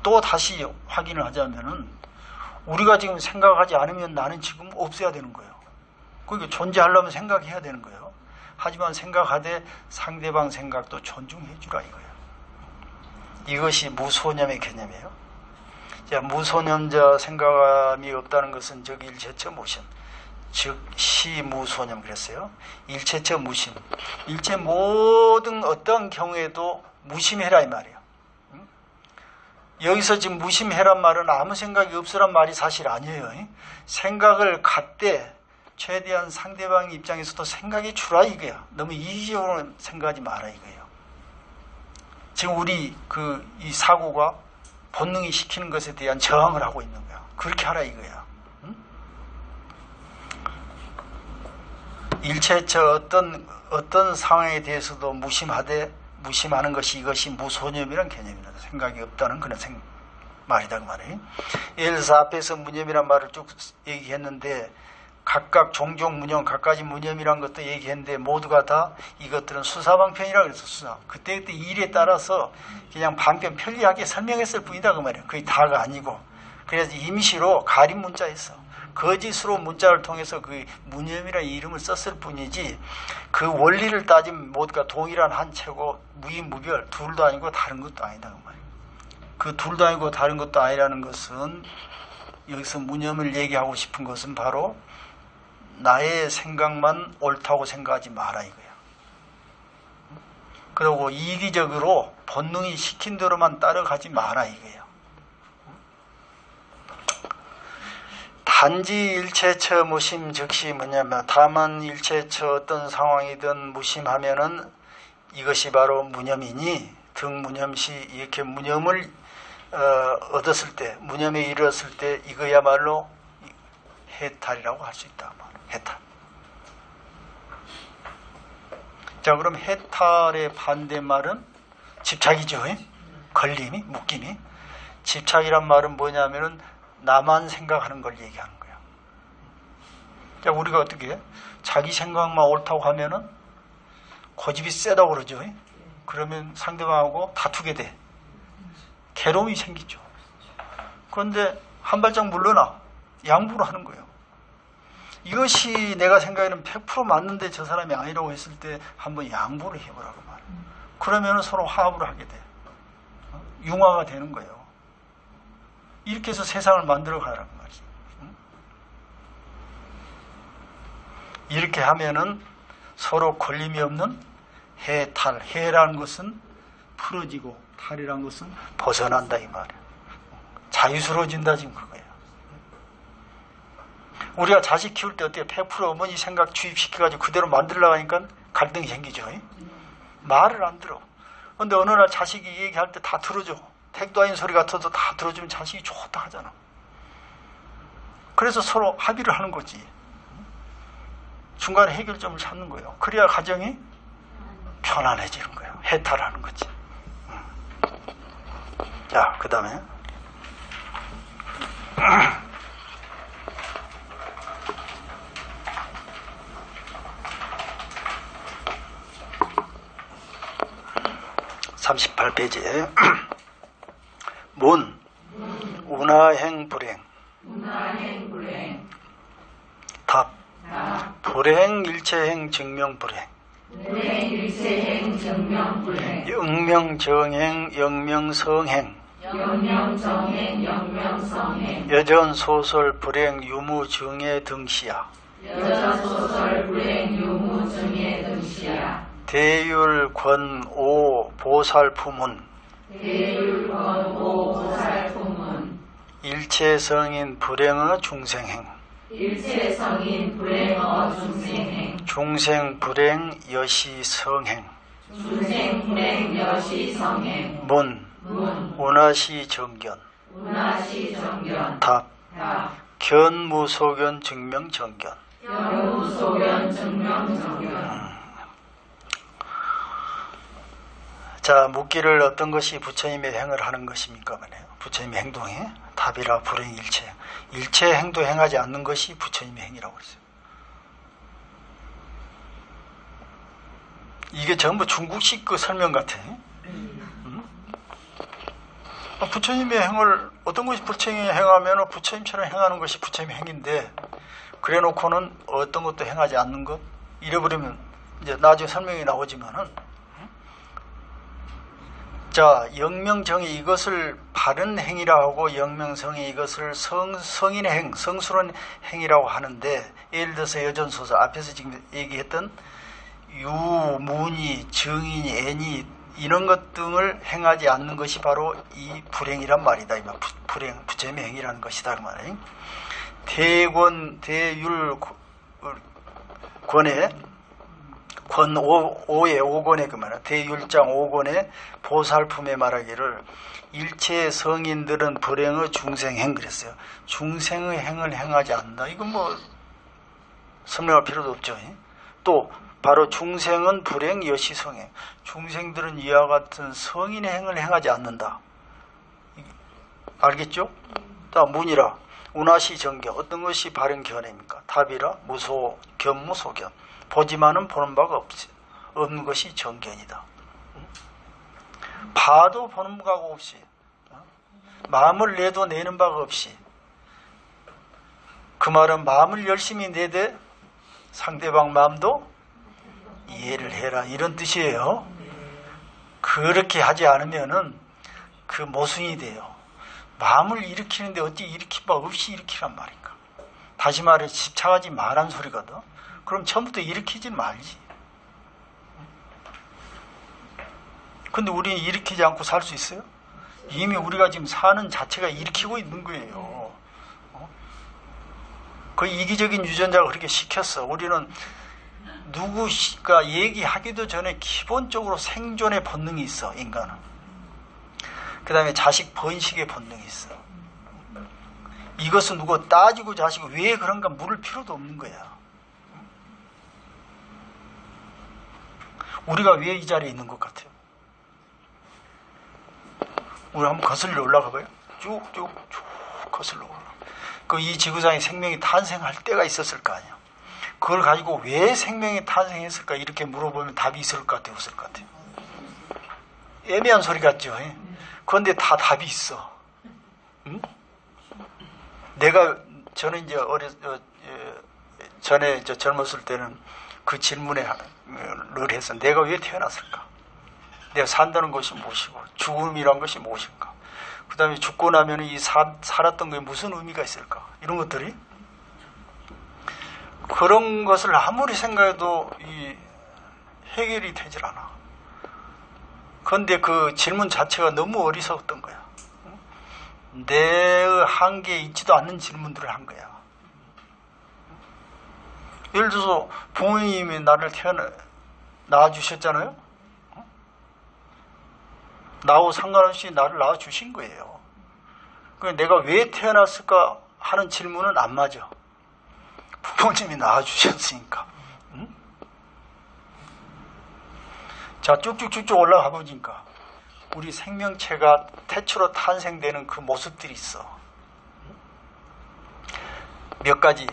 또 다시 확인을 하자면은 우리가 지금 생각하지 않으면 나는 지금 없어야 되는 거예요. 그러니까 존재하려면 생각해야 되는 거예요. 하지만 생각하되 상대방 생각도 존중해 주라 이거예요. 이것이 무소념의 개념이에요. 자, 무소념자 생각함이 없다는 것은 즉 일체처 무심, 즉 시무소념 그랬어요. 일체처 무심, 일체 모든 어떤 경우에도 무심해라 이 말이에요. 여기서 지금 무심해란 말은 아무 생각이 없으란 말이 사실 아니에요. 생각을 갖되 최대한 상대방 입장에서도 생각이 주라 이거야. 너무 이기적으로 생각하지 마라 이거예요. 지금 우리 이 사고가 본능이 시키는 것에 대한 저항을 하고 있는 거야. 그렇게 하라 이거야. 일체처 어떤 상황에 대해서도 무심하는 것이 이것이 무소념이란 개념이다. 생각이 없다는 그런 말이다 그 말이에요. 예를 들어서 앞에서 무념이란 말을 쭉 얘기했는데 각각 종종 무념, 각가지 무념이란 것도 얘기했는데 모두가 다 이것들은 수사방편이라고 해서 수사. 그때 일에 따라서 그냥 방편 편리하게 설명했을 뿐이다 그 말이에요. 그게 다가 아니고. 그래서 임시로 가림 문자였어. 거짓으로 문자를 통해서 그 무념이라는 이름을 썼을 뿐이지 그 원리를 따지면 모두가 동일한 한체고 무이무별 둘도 아니고 다른 것도 아니다 그 말이에요. 그 둘도 아니고 다른 것도 아니라는 것은 여기서 무념을 얘기하고 싶은 것은 바로 나의 생각만 옳다고 생각하지 마라 이거야. 그리고 이기적으로 본능이 시킨 대로만 따라가지 마라 이거예요. 단지 일체처 무심 즉시 뭐냐면 다만 일체처 어떤 상황이든 무심하면은 이것이 바로 무념이니 등무념시 이렇게 무념을 얻었을 때 무념에 이르렀을 때 이거야말로 해탈이라고 할 수 있다. 해탈. 자, 그럼 해탈의 반대말은 집착이죠. 걸림이, 묶임이. 집착이란 말은 뭐냐면은 나만 생각하는 걸 얘기하는 거야. 자, 우리가 어떻게 해? 자기 생각만 옳다고 하면은 고집이 세다고 그러죠. 그러면 상대방하고 다투게 돼. 괴로움이 생기죠. 그런데 한 발짝 물러나. 양보를 하는 거예요. 이것이 내가 생각에는 100% 맞는데 저 사람이 아니라고 했을 때 한번 양보를 해보라고 말이에요. 그러면 서로 화합을 하게 돼. 융화가 되는 거예요. 이렇게 해서 세상을 만들어 가라는 말이지. 이렇게 하면은 서로 걸림이 없는 해탈, 해라는 것은 풀어지고 탈이라는 것은 벗어난다 이 말이에요. 자유스러워진다 지금 그거예요. 우리가 자식 키울 때 어떻게 100% 어머니 생각 주입시켜가지고 그대로 만들려고 하니까 갈등이 생기죠. 말을 안 들어. 근데 어느 날 자식이 얘기할 때 다 들어줘. 택도 아닌 소리 같아도 다 들어주면 자식이 좋다 하잖아. 그래서 서로 합의를 하는 거지. 중간에 해결점을 찾는 거예요. 그래야 가정이 편안해지는 거예요. 해탈하는 거지. 자, 그 다음에 38페이지에 문, 운하행 불행. 답, 불행 일체행 증명 불행. 영명정행 영명성행. 여전소설 불행 유무증의 등시야. 대율권오 보살품은 일체성인 불행의 중생행. 중생 불행 여시성행. 문, 운하시 정견. 답, 견무소견 증명 정견. 자, 묻기를 어떤 것이 부처님의 행을 하는 것입니까? 부처님의 행동이 답이라 불행 일체. 일체 행도 행하지 않는 것이 부처님의 행이라고 했어요. 이게 전부 중국식 그 설명 같아. 부처님의 행을 어떤 것이 부처님이 행하면 부처님처럼 행하는 것이 부처님의 행인데, 그래 놓고는 어떤 것도 행하지 않는 것 이래버리면 이제 나중에 설명이 나오지만은, 자, 영명정의 이것을 바른 행위라고 하고 영명성의 이것을 성인의 행, 성스러운 행위라고 하는데, 예를 들어서 여전소설 앞에서 지금 얘기했던 유, 문이, 정인이, 애니 이런 것 등을 행하지 않는 것이 바로 이 불행이란 말이다. 이 말. 불행, 부처님의 행위라는 것이다. 그 말이에요. 대권, 대율, 권에, 권 5의 5권에 그 말이야. 대율장 5권에 보살품에 말하기를 일체 성인들은 불행의 중생행 그랬어요. 중생의 행을 행하지 않는다. 이건 뭐 설명할 필요도 없죠. 또 바로 중생은 불행 여시성행. 중생들은 이와 같은 성인의 행을 행하지 않는다. 알겠죠? 다음 문이라 운하시 정견. 어떤 것이 바른 견해입니까? 답이라 무소 견무소견. 보지만은 보는 바가 없는 것이 정견이다. 봐도 보는 바가 없이, 마음을 내도 내는 바가 없이, 그 말은 마음을 열심히 내되 상대방 마음도 이해를 해라 이런 뜻이에요. 그렇게 하지 않으면은 그 모순이 돼요. 마음을 일으키는데 어찌 일으킬 바 없이 일으키란 말인가. 다시 말해 집착하지 말란 소리거든. 그럼 처음부터 일으키지 말지. 근데 우리는 일으키지 않고 살 수 있어요? 이미 우리가 지금 사는 자체가 일으키고 있는 거예요. 그 이기적인 유전자가 그렇게 시켰어. 우리는 누구가 얘기하기도 전에 기본적으로 생존의 본능이 있어, 인간은. 그 다음에 자식 번식의 본능이 있어. 이것은 누구 따지고 자식이 왜 그런가 물을 필요도 없는 거야. 우리가 왜 이 자리에 있는 것 같아요? 우리 한번 거슬러 올라가 봐요. 쭉쭉 거슬러 올라. 그 이 지구상에 생명이 탄생할 때가 있었을 거 아니야. 그걸 가지고 왜 생명이 탄생했을까 이렇게 물어보면 답이 있을 것 같아요, 없을 것 같아요? 애매한 소리 같죠. 그런데 다 답이 있어. 응? 저는 이제 전에 젊었을 때는 그 질문에 늘 했어. 내가 왜 태어났을까? 내가 산다는 것이 무엇이고 죽음이란 것이 무엇인가, 그 다음에 죽고 나면 이 살았던 게 무슨 의미가 있을까, 이런 것들이, 그런 것을 아무리 생각해도 이 해결이 되질 않아. 그런데 그 질문 자체가 너무 어리석었던 거야. 내 한계에 있지도 않는 질문들을 한 거야. 예를 들어서 부모님이 나를 낳아주셨잖아요. 나하고 상관없이 나를 낳아주신 거예요. 내가 왜 태어났을까 하는 질문은 안 맞아. 부모님이 낳아주셨으니까. 응? 자, 쭉쭉쭉쭉 올라가 보니까 우리 생명체가 태초로 탄생되는 그 모습들이 있어. 몇 가지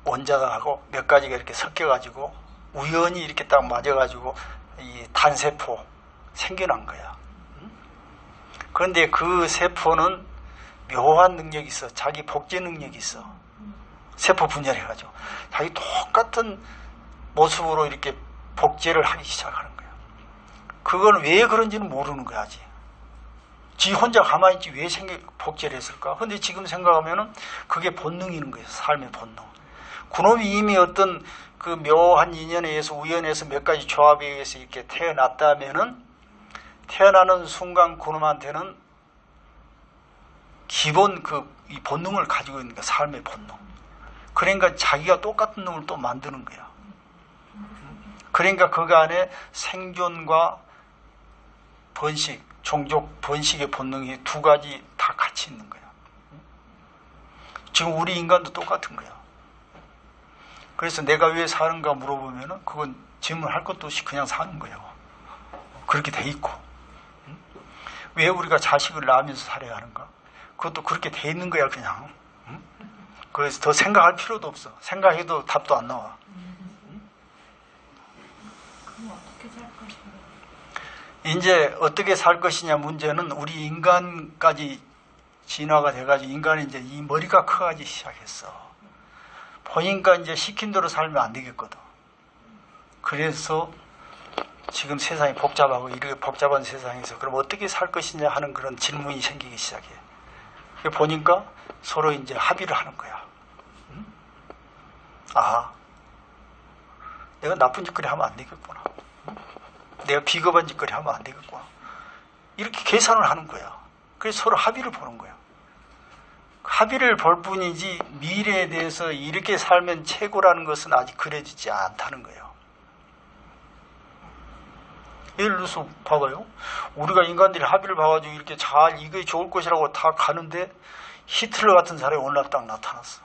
원자가 하고 몇 가지가 이렇게 섞여가지고 우연히 이렇게 딱 맞아가지고 이 단세포 생겨난 거야. 그런데 그 세포는 묘한 능력이 있어. 자기 복제 능력이 있어. 세포 분열해가지고 자기 똑같은 모습으로 이렇게 복제를 하기 시작하는 거야. 그건 왜 그런지는 모르는 거야, 아직. 지 혼자 가만히 있지 왜 복제를 했을까? 근데 지금 생각하면은 그게 본능인 거예요. 삶의 본능. 그놈이 이미 어떤 그 묘한 인연에 의해서 우연에서 몇 가지 조합에 의해서 이렇게 태어났다면은 태어나는 순간 그놈한테는 기본 이 본능을 가지고 있는 거야. 삶의 본능. 그러니까 자기가 똑같은 놈을 또 만드는 거야. 그러니까 그 안에 생존과 번식, 종족 번식의 본능이 두 가지 다 같이 있는 거야. 지금 우리 인간도 똑같은 거야. 그래서 내가 왜 사는가 물어보면은 그건 질문할 것도 없이 그냥 사는 거예요. 그렇게 돼 있고. 왜 우리가 자식을 낳으면서 살아야 하는가? 그것도 그렇게 돼 있는 거야, 그냥. 그래서 더 생각할 필요도 없어. 생각해도 답도 안 나와. 그럼 어떻게 살 것인가? 이제 어떻게 살 것이냐 문제는 우리 인간까지 진화가 돼가지고 인간이 이제 이 머리가 커가지고 시작했어. 보니까 이제 시킨 대로 살면 안 되겠거든. 그래서 지금 세상이 복잡하고 이렇게 복잡한 세상에서 그럼 어떻게 살 것이냐 하는 그런 질문이 생기기 시작해. 보니까 서로 이제 합의를 하는 거야. 아, 내가 나쁜 짓거리 하면 안 되겠구나. 내가 비겁한 짓거리 하면 안 되겠구나. 이렇게 계산을 하는 거야. 그래서 서로 합의를 보는 거야. 합의를 볼 뿐이지 미래에 대해서 이렇게 살면 최고라는 것은 아직 그려지지 않다는 거예요. 예를 들어서 봐봐요. 우리가 인간들이 합의를 봐가지고 이렇게 잘 이게 좋을 것이라고 다 가는데 히틀러 같은 사람이 오늘 딱 나타났어.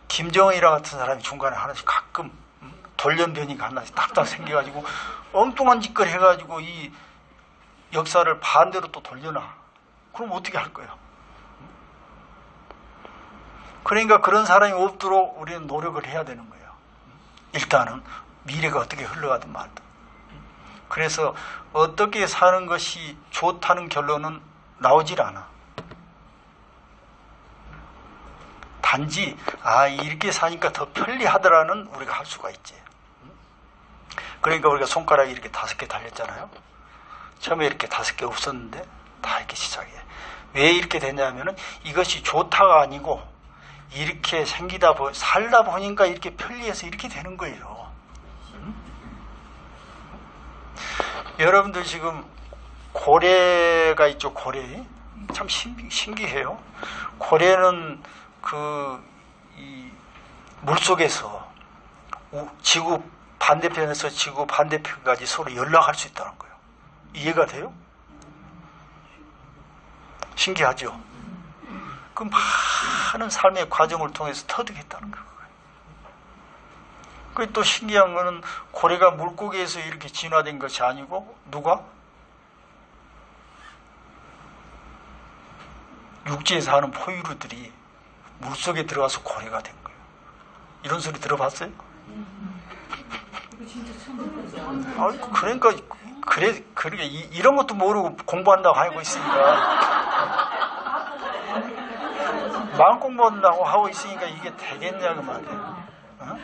김정은이랑 같은 사람이 중간에 하나씩 가끔 돌연변이가 하나씩 딱딱 생겨가지고 엉뚱한 짓거리 해가지고 이 역사를 반대로 또 돌려놔. 그럼 어떻게 할 거예요? 그러니까 그런 사람이 없도록 우리는 노력을 해야 되는 거예요. 일단은 미래가 어떻게 흘러가든 말든. 그래서 어떻게 사는 것이 좋다는 결론은 나오질 않아. 단지 이렇게 사니까 더 편리하더라는 우리가 할 수가 있지. 그러니까 우리가 손가락이 이렇게 5개 달렸잖아요. 처음에 이렇게 5개 없었는데 다 이렇게 시작해. 왜 이렇게 됐냐면은 이것이 좋다가 아니고 이렇게 살다 보니까 이렇게 편리해서 이렇게 되는 거예요. 여러분들 지금 고래가 있죠, 고래. 참 신기해요. 고래는 이 물속에서 지구 반대편에서 지구 반대편까지 서로 연락할 수 있다는 거예요. 이해가 돼요? 신기하죠? 그 많은 삶의 과정을 통해서 터득했다는 거예요. 그 또 신기한 거는 고래가 물고기에서 이렇게 진화된 것이 아니고 누가? 육지에 사는 포유류들이 물속에 들어가서 고래가 된 거예요. 이런 소리 들어봤어요? 그러니까 그러게 이런 것도 모르고 공부한다고 하고 있으니까 마음 공부한다고 하고 있으니까 이게 되겠냐고 말이에요. 어?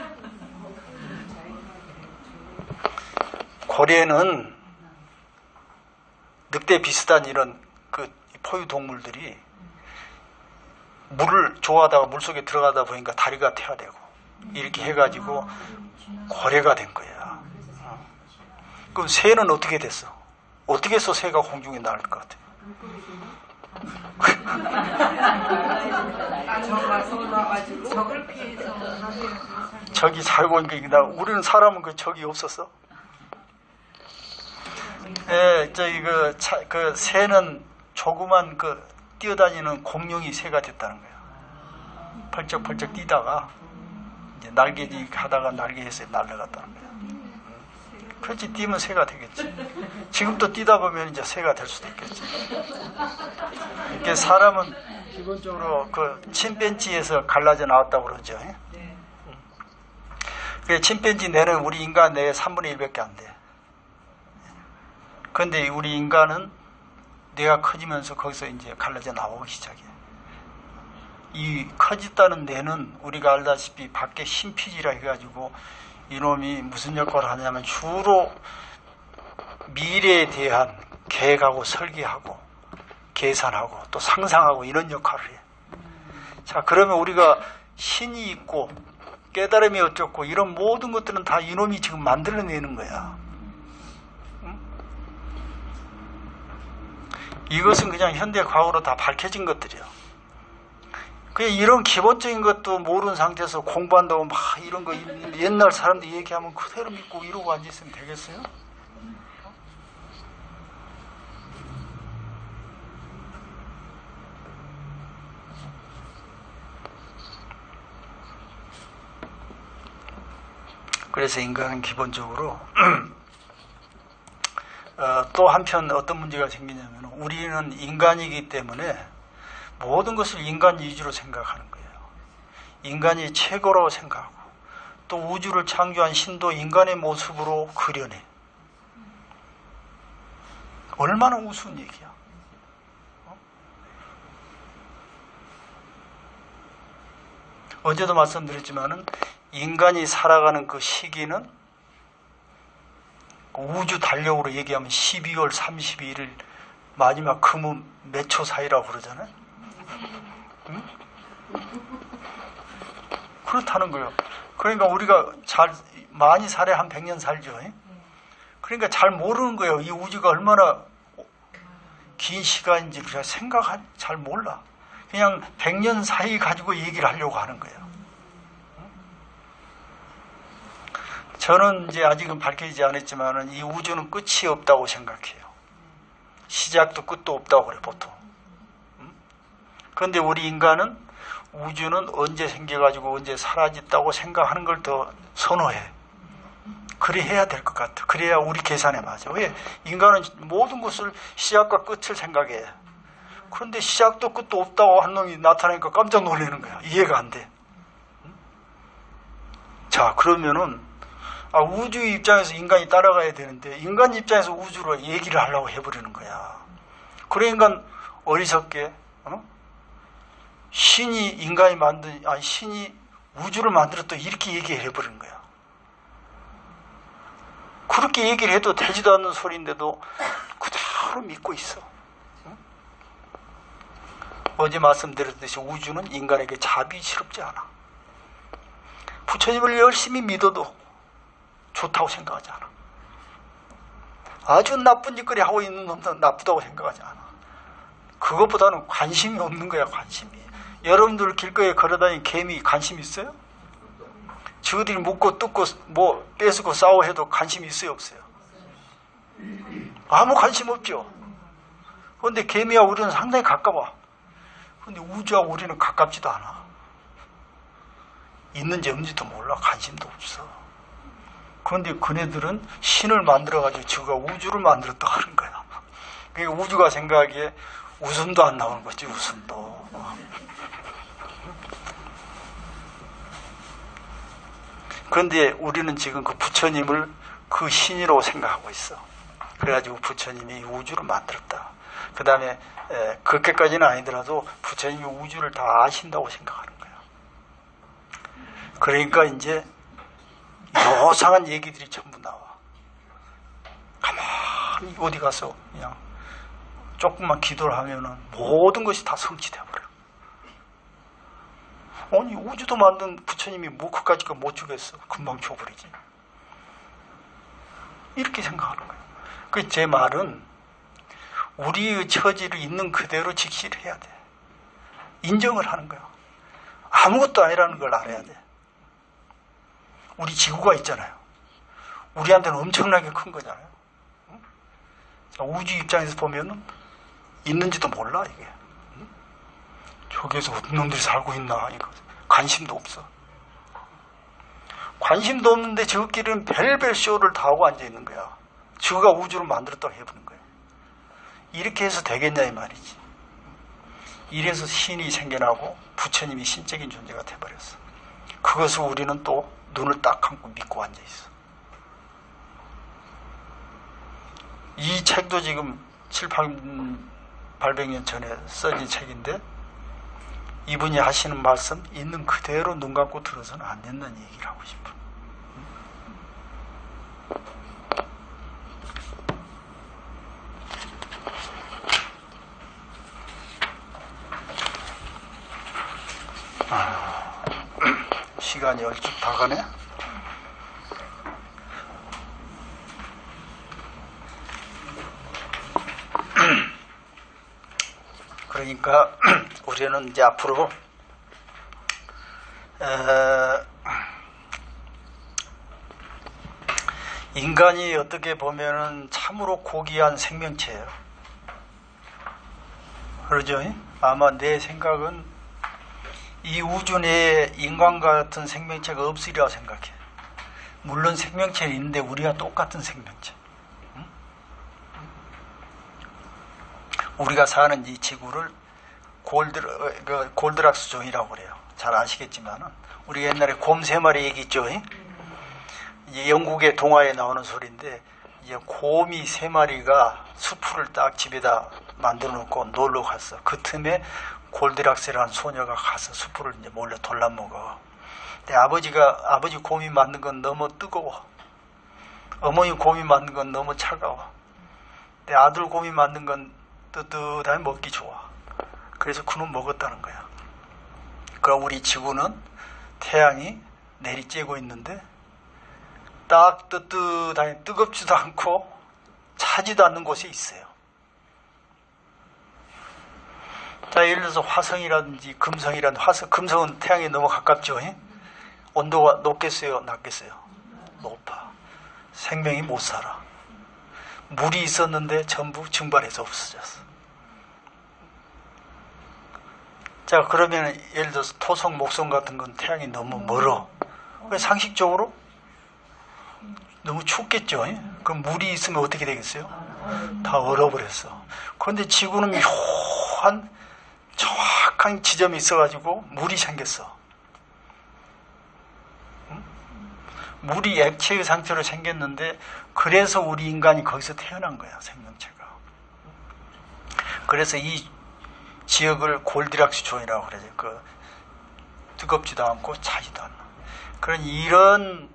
고래는 늑대 비슷한 이런 그 포유 동물들이 물을 좋아하다가 물속에 들어가다 보니까 다리가 퇴화되고 이렇게 해가지고 고래가 된 거야. 그럼 새는 어떻게 됐어? 어떻게 해서 새가 공중에 날 것 같아? 적을 피해서 적이 살고 있는 게 우리는 사람은 그 적이 없었어? 예, 그 새는 조그만 그 뛰어다니는 공룡이 새가 됐다는 거예요. 펄쩍펄쩍 뛰다가 이제 날개짓 하다가 날개에서 날아갔다는 거예요. 그렇지, 뛰면 새가 되겠지. 지금도 뛰다 보면 이제 새가 될 수도 있겠지. 이렇게 사람은 기본적으로 그 침팬지에서 갈라져 나왔다고 그러죠. 그 침팬지 뇌는 우리 인간 뇌의 3분의 1밖에 안 돼. 그런데 우리 인간은 뇌가 커지면서 거기서 이제 갈라져 나오기 시작해. 이 커졌다는 뇌는 우리가 알다시피 밖에 심피지라 해가지고 이놈이 무슨 역할을 하냐면 주로 미래에 대한 계획하고 설계하고 계산하고 또 상상하고 이런 역할을 해. 자, 그러면 우리가 신이 있고 깨달음이 어쩌고 이런 모든 것들은 다 이놈이 지금 만들어내는 거야. 응? 이것은 그냥 현대 과거로 다 밝혀진 것들이야. 그냥 이런 기본적인 것도 모르는 상태에서 공부한다고 막 이런 거 옛날 사람들 얘기하면 그대로 믿고 이러고 앉아있으면 되겠어요? 그래서 인간은 기본적으로 또 한편 어떤 문제가 생기냐면 우리는 인간이기 때문에 모든 것을 인간 위주로 생각하는 거예요. 인간이 최고라고 생각하고 또 우주를 창조한 신도 인간의 모습으로 그려내. 얼마나 우스운 얘기야. 어제도 말씀드렸지만은 인간이 살아가는 그 시기는 우주 달력으로 얘기하면 12월 32일 마지막 금은 몇 초 사이라고 그러잖아요. 응? 그렇다는 거예요. 그러니까 우리가 많이 살아야 한 100년 살죠. 그러니까 잘 모르는 거예요. 이 우주가 얼마나 긴 시간인지 우리가 잘 몰라. 그냥 100년 사이 가지고 얘기를 하려고 하는 거예요. 저는 이제 아직은 밝혀지지 않았지만 이 우주는 끝이 없다고 생각해요. 시작도 끝도 없다고 그래 보통. 그런데 우리 인간은 우주는 언제 생겨가지고 언제 사라졌다고 생각하는 걸 더 선호해. 그래 해야 될 것 같아. 그래야 우리 계산에 맞아. 왜? 인간은 모든 것을 시작과 끝을 생각해. 그런데 시작도 끝도 없다고 한 놈이 나타나니까 깜짝 놀라는 거야. 이해가 안 돼. 자, 그러면은 우주 입장에서 인간이 따라가야 되는데 인간 입장에서 우주로 얘기를 하려고 해버리는 거야. 그러니까 어리석게 신이 신이 우주를 만들었다 이렇게 얘기를 해버리는 거야. 그렇게 얘기를 해도 되지도 않는 소리인데도 그대로 믿고 있어. 어제 말씀드렸듯이 우주는 인간에게 자비스럽지 않아. 부처님을 열심히 믿어도 좋다고 생각하지 않아. 아주 나쁜 짓거리 하고 있는 놈도 나쁘다고 생각하지 않아. 그것보다는 관심이 없는 거야. 관심이. 여러분들 길거리에 걸어다니는 개미 관심 있어요? 저들이 묻고 뜯고 뭐 뺏고 싸워 해도 관심 있어요? 없어요? 아무 관심 없죠. 그런데 개미와 우리는 상당히 가까워. 그런데 우주와 우리는 가깝지도 않아. 있는지 없는지도 몰라. 관심도 없어. 그런데 그네들은 신을 만들어가지고 지구가 우주를 만들었다고 하는 거야. 그러니까 우주가 생각하기에 웃음도 안 나오는 거지. 웃음도. 그런데 우리는 지금 그 부처님을 그 신이라고 생각하고 있어. 그래가지고 부처님이 우주를 만들었다. 그 다음에 그렇게까지는 아니더라도 부처님이 우주를 다 아신다고 생각하는 거야. 그러니까 이제 요상한 얘기들이 전부 나와. 가만히 어디 가서 그냥 조금만 기도를 하면은 모든 것이 다 성취되어버려요. 아니 우주도 만든 부처님이 뭐 그까짓 거 못 주겠어. 금방 줘버리지. 이렇게 생각하는 거예요. 그 제 말은 우리의 처지를 있는 그대로 직시를 해야 돼. 인정을 하는 거야. 아무것도 아니라는 걸 알아야 돼. 우리 지구가 있잖아요. 우리한테는 엄청나게 큰 거잖아요. 우주 입장에서 보면은 있는지도 몰라 이게. 저기에서 어떤 놈들이 살고 있나 이거 관심도 없어. 관심도 없는데 저끼리는 별별 쇼를 다 하고 앉아 있는 거야. 저가 우주를 만들었다고 해보는 거예요. 이렇게 해서 되겠냐 이 말이지. 이래서 신이 생겨나고 부처님이 신적인 존재가 돼버렸어. 그것을 우리는 또 눈을 딱 감고 믿고 앉아 있어. 이 책도 지금 800년 전에 써진 책인데 이분이 하시는 말씀 있는 그대로 눈 감고 들어서는 안 된다는 얘기를 하고 싶어. 시간이 얼추 다 가네. 그러니까 우리는 이제 앞으로 인간이 어떻게 보면은 참으로 고귀한 생명체예요. 그러죠? 아마 내 생각은 이 우주 내에 인간과 같은 생명체가 없으리라 생각해. 물론 생명체는 있는데 우리와 똑같은 생명체. 우리가 사는 이 지구를 골드락스 존이라고 그래요. 잘 아시겠지만은 우리가 옛날에 곰 3마리 얘기했죠. 이제 영국의 동화에 나오는 소리인데 이제 곰이 3마리가 수풀을 딱 집에다 만들어 놓고 놀러 갔어. 그 틈에 골드락스라는 소녀가 가서 수풀을 이제 몰래 돌라먹어. 근데 아버지 곰이 만든 건 너무 뜨거워. 어머니 곰이 만든 건 너무 차가워. 내 아들 곰이 만든 건 뜨뜻하게 먹기 좋아. 그래서 그놈 먹었다는 거야. 그럼 우리 지구는 태양이 내리쬐고 있는데 딱 뜨뜻하게 뜨겁지도 않고 차지도 않는 곳에 있어요. 자, 예를 들어서 화성이라든지 금성이라든지 금성은 태양에 너무 가깝죠. 온도가 높겠어요? 낮겠어요? 높아. 생명이 못 살아. 물이 있었는데 전부 증발해서 없어졌어. 자, 그러면 예를 들어서 토성, 목성 같은 건 태양이 너무 멀어. 왜 상식적으로? 너무 춥겠죠. 그럼 물이 있으면 어떻게 되겠어요? 다 얼어버렸어. 그런데 지구는 묘한 정확한 지점이 있어가지고 물이 생겼어. 물이 액체의 상태로 생겼는데 그래서 우리 인간이 거기서 태어난 거야, 생명체가. 그래서 이 지역을 골드락스 존이라고 그러죠. 뜨겁지도 않고 차지도 않아. 그런 이런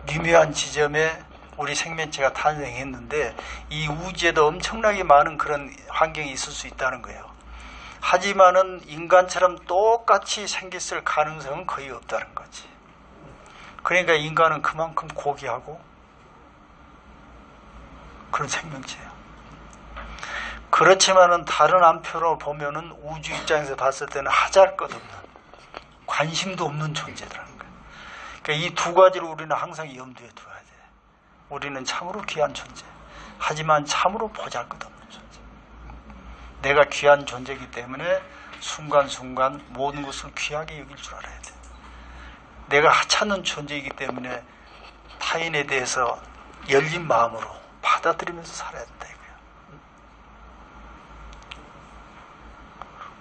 미묘한 지점에 우리 생명체가 탄생했는데 이 우주에도 엄청나게 많은 그런 환경이 있을 수 있다는 거예요. 하지만은 인간처럼 똑같이 생겼을 가능성은 거의 없다는 거지. 그러니까 인간은 그만큼 고귀하고 그런 생명체예요. 그렇지만은 다른 한편으로 보면은 우주 입장에서 봤을 때는 하잘것없는 관심도 없는 존재라는 거예요. 그러니까 이 두 가지를 우리는 항상 염두에 둬야 돼. 우리는 참으로 귀한 존재. 하지만 참으로 보잘것없는 존재. 내가 귀한 존재이기 때문에 순간순간 모든 것을 귀하게 여길 줄 알아야 돼. 내가 하찮은 존재이기 때문에 타인에 대해서 열린 마음으로 받아들이면서 살아야 된다 이거야.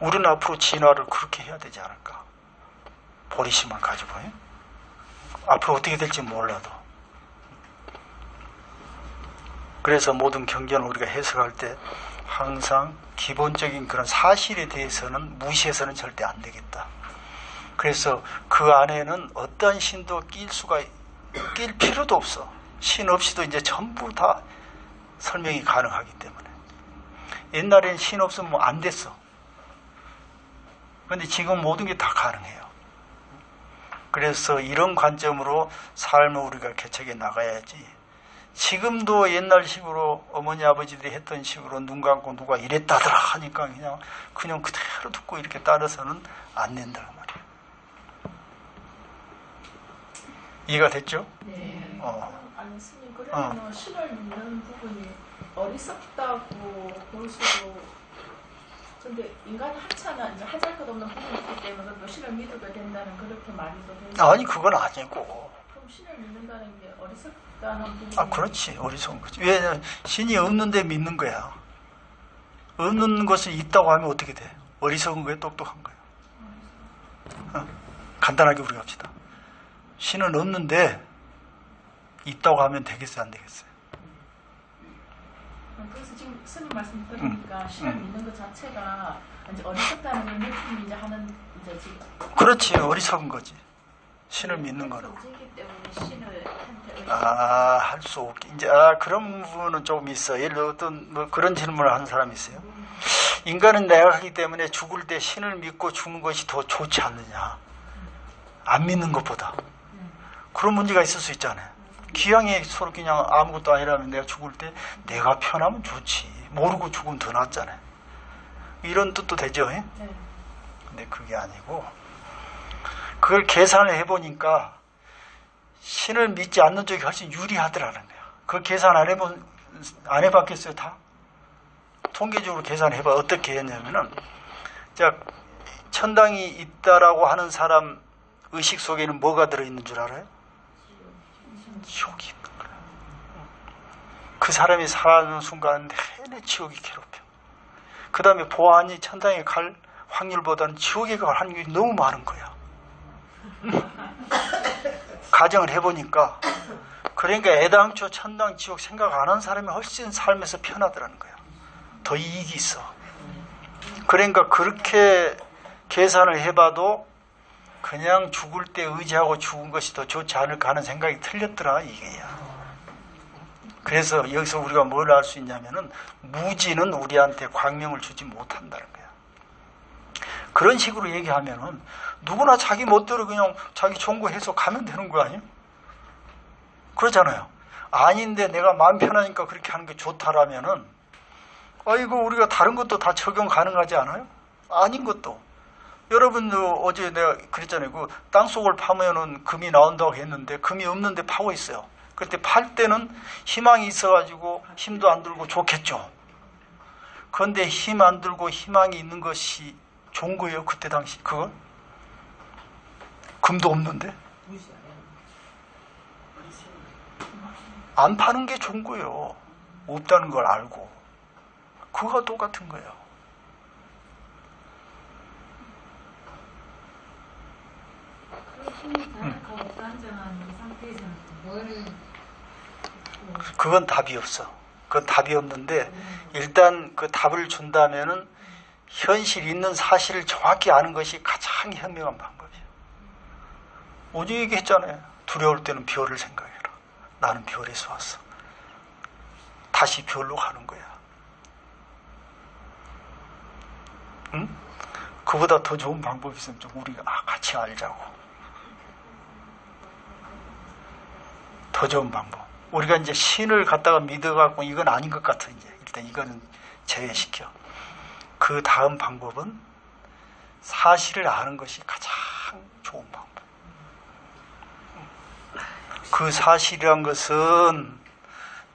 우리는 앞으로 진화를 그렇게 해야 되지 않을까? 보리심을 가지고. 앞으로 어떻게 될지 몰라도. 그래서 모든 경전을 우리가 해석할 때 항상 기본적인 그런 사실에 대해서는 무시해서는 절대 안 되겠다. 그래서 그 안에는 어떤 신도 낄 필요도 없어. 신 없이도 이제 전부 다 설명이 가능하기 때문에. 옛날에는 신 없으면 뭐 안 됐어. 그런데 지금 모든 게 다 가능해요. 그래서 이런 관점으로 삶을 우리가 개척해 나가야지. 지금도 옛날식으로 어머니 아버지들이 했던 식으로 눈 감고 누가 이랬다더라 하니까 그냥 그대로 듣고 이렇게 따라서는 안 된다 그 말이에요. 이해가 됐죠? 네. 아니 스님 그러면 신을 믿는 부분이 어리석다고 볼 수도. 근데 인간이 하찮아 이제 하잘 것 없는 부분이 있기 때문에 그 신을 믿어도 된다는 그렇게 말이도 되죠. 아니 그건 아니고. 그럼 신을 믿는다는 게 어리석다는 부분이. 그렇지. 어리석은 거지. 왜 신이 없는데 믿는 거야. 없는 것을 있다고 하면 어떻게 돼? 어리석은 거야, 똑똑한 거야. 간단하게 우리가 합시다. 신은 없는데 있다고 하면 되겠어요, 안 되겠어요? 그래서 지금 스님 말씀 들으니까 신을 믿는 것 자체가 이제 어리석다는 느낌이 이제 하는 이제 지금. 그렇지, 어리석은 거지. 신을 믿는 거는. 없기 때문에 신을 할 수 없게. 이제 그런 부분은 조금 있어. 예를 들어 어떤 뭐 그런 질문을 하는 사람이 있어요. 인간은 내가하기 때문에 죽을 때 신을 믿고 죽는 것이 더 좋지 않느냐? 안 믿는 것보다. 그런 문제가 있을 수 있잖아요. 기왕에 서로 그냥 아무것도 아니라면 내가 죽을 때 내가 편하면 좋지. 모르고 죽으면 더 낫잖아요. 이런 뜻도 되죠. 예? 네. 근데 그게 아니고 그걸 계산을 해보니까 신을 믿지 않는 쪽이 훨씬 유리하더라는 거야. 그걸 계산 안 해봤겠어요, 다? 통계적으로 계산해봐. 어떻게 했냐면은, 자, 천당이 있다라고 하는 사람 의식 속에는 뭐가 들어있는 줄 알아요? 지옥이 있는 거야. 그 사람이 살아가는 순간 내내 지옥이 괴롭혀. 그 다음에 보안이 천당에 갈 확률보다는 지옥에 갈 확률이 너무 많은 거야. 가정을 해보니까 그러니까 애당초 천당 지옥 생각 안 하는 사람이 훨씬 삶에서 편하더라는 거야. 더 이익이 있어. 그러니까 그렇게 계산을 해봐도 그냥 죽을 때 의지하고 죽은 것이 더 좋지 않을까 하는 생각이 틀렸더라 이게야. 그래서 여기서 우리가 뭘 알 수 있냐면은 무지는 우리한테 광명을 주지 못한다는 거야. 그런 식으로 얘기하면은 누구나 자기 멋대로 그냥 자기 종구해서 가면 되는 거 아니에요? 그렇잖아요. 아닌데 내가 마음 편하니까 그렇게 하는 게 좋다라면은 이거 우리가 다른 것도 다 적용 가능하지 않아요? 아닌 것도. 여러분도 어제 내가 그랬잖아요. 그 땅속을 파면은 금이 나온다고 했는데 금이 없는데 파고 있어요. 그때 팔 때는 희망이 있어가지고 힘도 안 들고 좋겠죠. 그런데 힘 안 들고 희망이 있는 것이 좋은 거예요. 그때 당시 그건? 금도 없는데? 안 파는 게 좋은 거예요. 없다는 걸 알고. 그거가 똑같은 거예요. 그건 답이 없어. 그건 답이 없는데 일단 그 답을 준다면은 현실 있는 사실을 정확히 아는 것이 가장 현명한 방법이에요. 어제 얘기했잖아요. 두려울 때는 별을 생각해라. 나는 별에서 왔어. 다시 별로 가는 거야. 응? 그보다 더 좋은 방법이 있으면 좀 우리가 같이 알자고. 더 좋은 방법. 우리가 이제 신을 갖다가 믿어갖고 이건 아닌 것 같아. 이제 일단 이거는 제외시켜. 그 다음 방법은 사실을 아는 것이 가장 좋은 방법. 그 사실이란 것은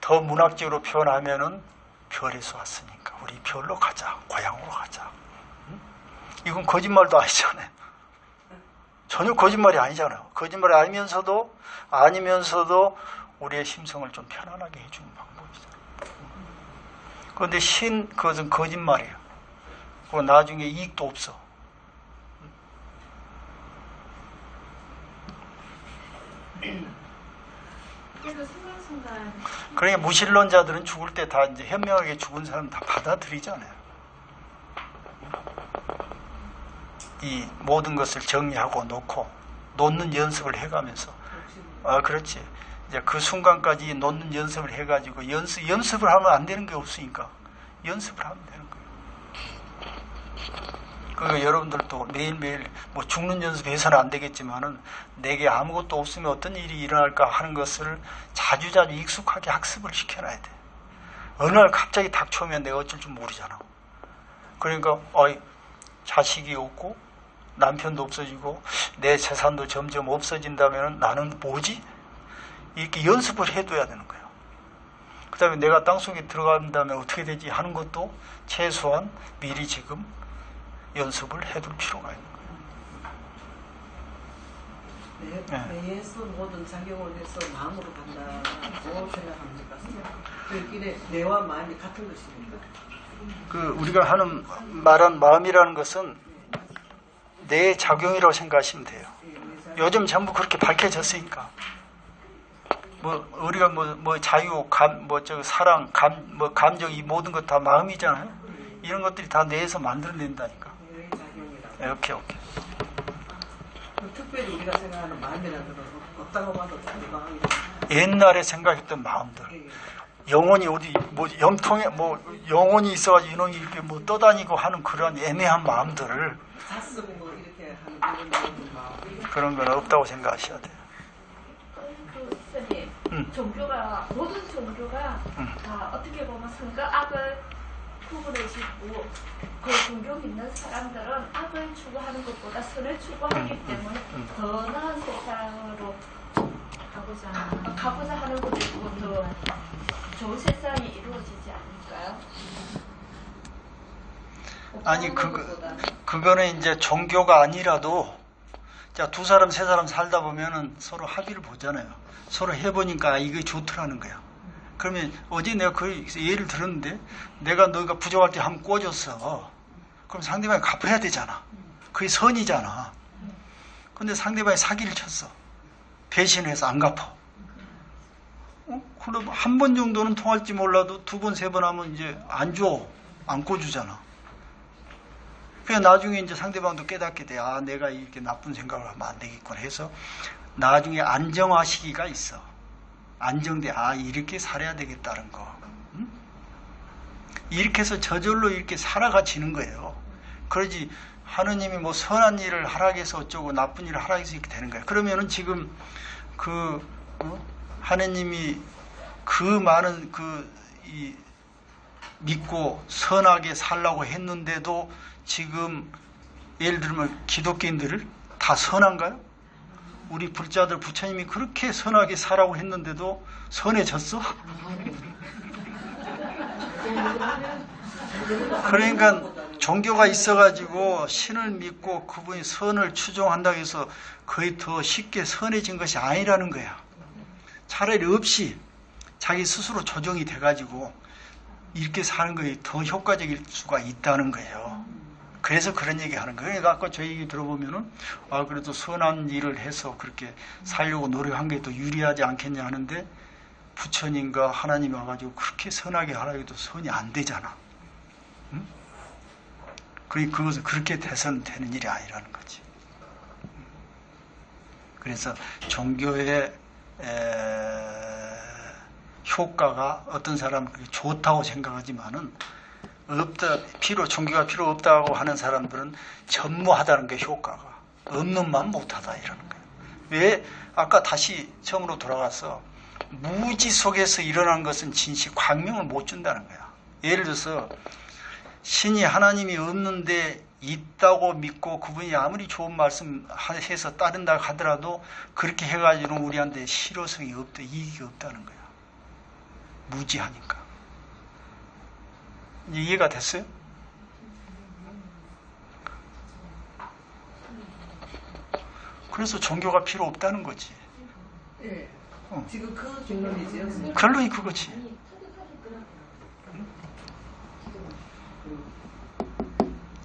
더 문학적으로 표현하면은 별에서 왔으니까 우리 별로 가자. 고향으로 가자. 이건 거짓말도 아니잖아요. 전혀 거짓말이 아니잖아요. 거짓말이 아니면서도 우리의 심성을 좀 편안하게 해주는 방법이잖아요. 그런데 그것은 거짓말이에요. 그거 나중에 이익도 없어. 그러니까 무신론자들은 죽을 때 다 이제 현명하게 죽은 사람 다 받아들이잖아요. 이 모든 것을 정리하고 놓는 연습을 해가면서 그렇지. 이제 그 순간까지 놓는 연습을 해가지고 연습을 하면 안 되는 게 없으니까 연습을 하면 되는 거예요. 그러니까 여러분들도 매일매일 뭐 죽는 연습해서는 안 되겠지만은 내게 아무것도 없으면 어떤 일이 일어날까 하는 것을 자주자주 익숙하게 학습을 시켜놔야 돼. 어느 날 갑자기 닥쳐오면 내가 어쩔 줄 모르잖아. 그러니까 자식이 없고 남편도 없어지고 내 재산도 점점 없어진다면 나는 뭐지? 이렇게 연습을 해둬야 되는 거예요. 그 다음에 내가 땅속에 들어간다면 어떻게 되지 하는 것도 최소한 미리 지금 연습을 해둘 필요가 있는 거예요. 뇌에서 모든 작용을 해서 마음으로 간다고 생각합니까? 그 길에 뇌와 마음이 같은 것입니까? 우리가 말한 마음이라는 것은 뇌의 작용이라고 생각하시면 돼요. 요즘 전부 그렇게 밝혀졌으니까. 우리가 자유, 사랑, 감정, 이 모든 것 다 마음이잖아요. 이런 것들이 다 뇌에서 만들어낸다니까. 오케이. 특별히 우리가 생각하는 마음이라는 건 없다고 봐도 마음이죠. 옛날에 생각했던 마음들. 영혼이 어디, 염통에, 영혼이 있어가지고 이놈이 이렇게 떠다니고 하는 그런 애매한 마음들을. 사슴 이렇게 하는 그런 마음. 그런 건 없다고 생각하셔야 돼요. 선생님, 모든 종교가 다 어떻게 보면 선과 악을 구분해 짓고 그 종교 믿는 사람들은 악을 추구하는 것보다 선을 추구하기 때문에 더 나은 세상으로 가고자 하는 것도 있고 더 좋은 세상이 이루어지지 않을까요? 아니 그거는 이제 종교가 아니라도 자, 2사람 3사람 살다 보면은 서로 합의를 보잖아요. 서로 해보니까 이게 좋더라는 거야. 그러면 어제 내가 그 예를 들었는데 내가 너가 부족할 때 한번 꿔줬어. 그럼 상대방이 갚아야 되잖아. 그게 선이잖아. 근데 상대방이 사기를 쳤어. 배신해서 안 갚아. 그럼 한 번 정도는 통할지 몰라도 2번, 3번 하면 이제 안 줘. 안 꿔주잖아. 그냥 나중에 이제 상대방도 깨닫게 돼. 내가 이렇게 나쁜 생각을 하면 안 되겠구나 해서 나중에 안정화 시기가 있어. 안정돼. 이렇게 살아야 되겠다는 거. 응? 이렇게 해서 저절로 이렇게 살아가지는 거예요. 그러지 하느님이 선한 일을 하라고 해서 어쩌고 나쁜 일을 하라고 해서 이렇게 되는 거예요. 그러면은 지금 하느님이 그 많은 믿고 선하게 살라고 했는데도 지금 예를 들면 기독교인들을 다 선한가요? 우리 불자들 부처님이 그렇게 선하게 살라고 했는데도 선해졌어? 그러니까 종교가 있어가지고 신을 믿고 그분이 선을 추종한다고 해서 거의 더 쉽게 선해진 것이 아니라는 거야. 차라리 없이 자기 스스로 조정이 돼가지고 이렇게 사는 것이 더 효과적일 수가 있다는 거예요. 그래서 그런 얘기 하는 거예요. 그러니까 아까 저 얘기 들어보면은 그래도 선한 일을 해서 그렇게 살려고 노력한 게 더 유리하지 않겠냐 하는데 부처님과 하나님이 와가지고 그렇게 선하게 하라고 해도 선이 안 되잖아. 응? 그것은 그렇게 돼서는 되는 일이 아니라는 거지. 그래서 종교의 효과가 어떤 사람은 좋다고 생각하지만은 종교가 필요 없다고 하는 사람들은 전무하다는 게 효과가 없는만 못하다 이러는 거예요. 왜? 아까 다시 처음으로 돌아가서 무지 속에서 일어난 것은 진실 광명을 못 준다는 거야. 예를 들어서 신이 하나님이 없는데 있다고 믿고 그분이 아무리 좋은 말씀 해서 따른다 하더라도 그렇게 해가지고는 우리한테 실효성이 없다, 이익이 없다는 거야. 무지하니까. 이해가 됐어요? 그래서 종교가 필요 없다는 거지. 네. 지금 그 결론이지요? 결론이 그거지.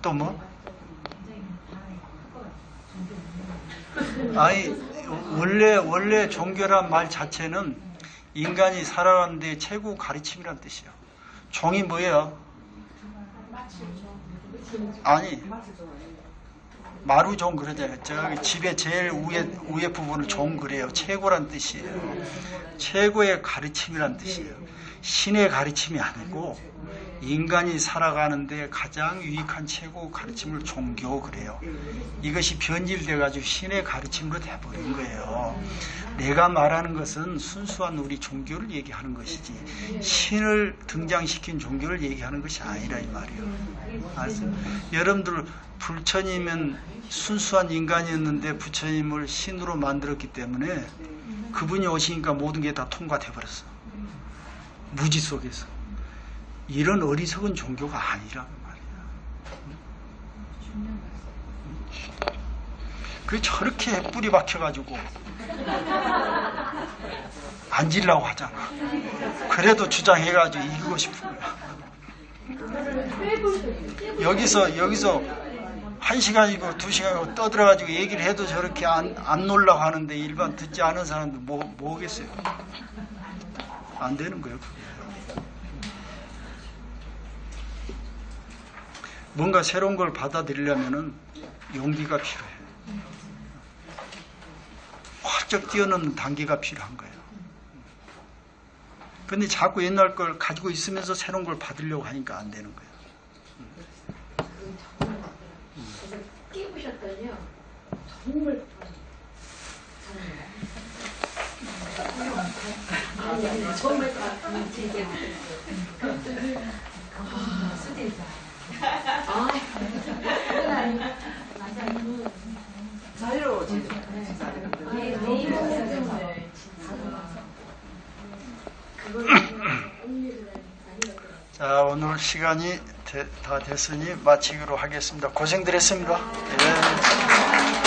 또 뭐? 원래 종교란 말 자체는 인간이 살아가는 데 최고 가르침이란 뜻이에요. 종이 뭐예요? 아니, 마루종 그러잖아요. 저기 집의 제일 위에 부분을 종 그래요. 최고란 뜻이에요. 최고의 가르침이란 뜻이에요. 신의 가르침이 아니고 인간이 살아가는데 가장 유익한 최고 가르침을 종교 그래요. 이것이 변질돼가지고 신의 가르침으로 돼버린 거예요. 내가 말하는 것은 순수한 우리 종교를 얘기하는 것이지 신을 등장시킨 종교를 얘기하는 것이 아니라 이 말이에요. 알았어요? 여러분들 부처님은 순수한 인간이었는데 부처님을 신으로 만들었기 때문에 그분이 오시니까 모든 게 다 통과돼 버렸어. 무지 속에서. 이런 어리석은 종교가 아니라고 말이야. 그게 저렇게 뿌리 박혀가지고 앉으려고 하잖아. 그래도 주장해가지고 이기고 싶은 거야. 여기서 1시간이고 2시간이고 떠들어가지고 얘기를 해도 저렇게 안 놀라고 하는데 일반 듣지 않은 사람들 뭐겠어요? 안 되는 거예요. 그게. 뭔가 새로운 걸 받아들이려면은 용기가 필요해. 활짝 뛰어넘는 단계가 필요한 거예요. 근데 자꾸 옛날 걸 가지고 있으면서 새로운 걸 받으려고 하니까 안 되는 거예요. 끼우셨더니요. 정말 정말 되게 수제자. 자유로워지죠. 자, 오늘 시간이 다 됐으니 마치기로 하겠습니다. 고생들 했습니다. 예.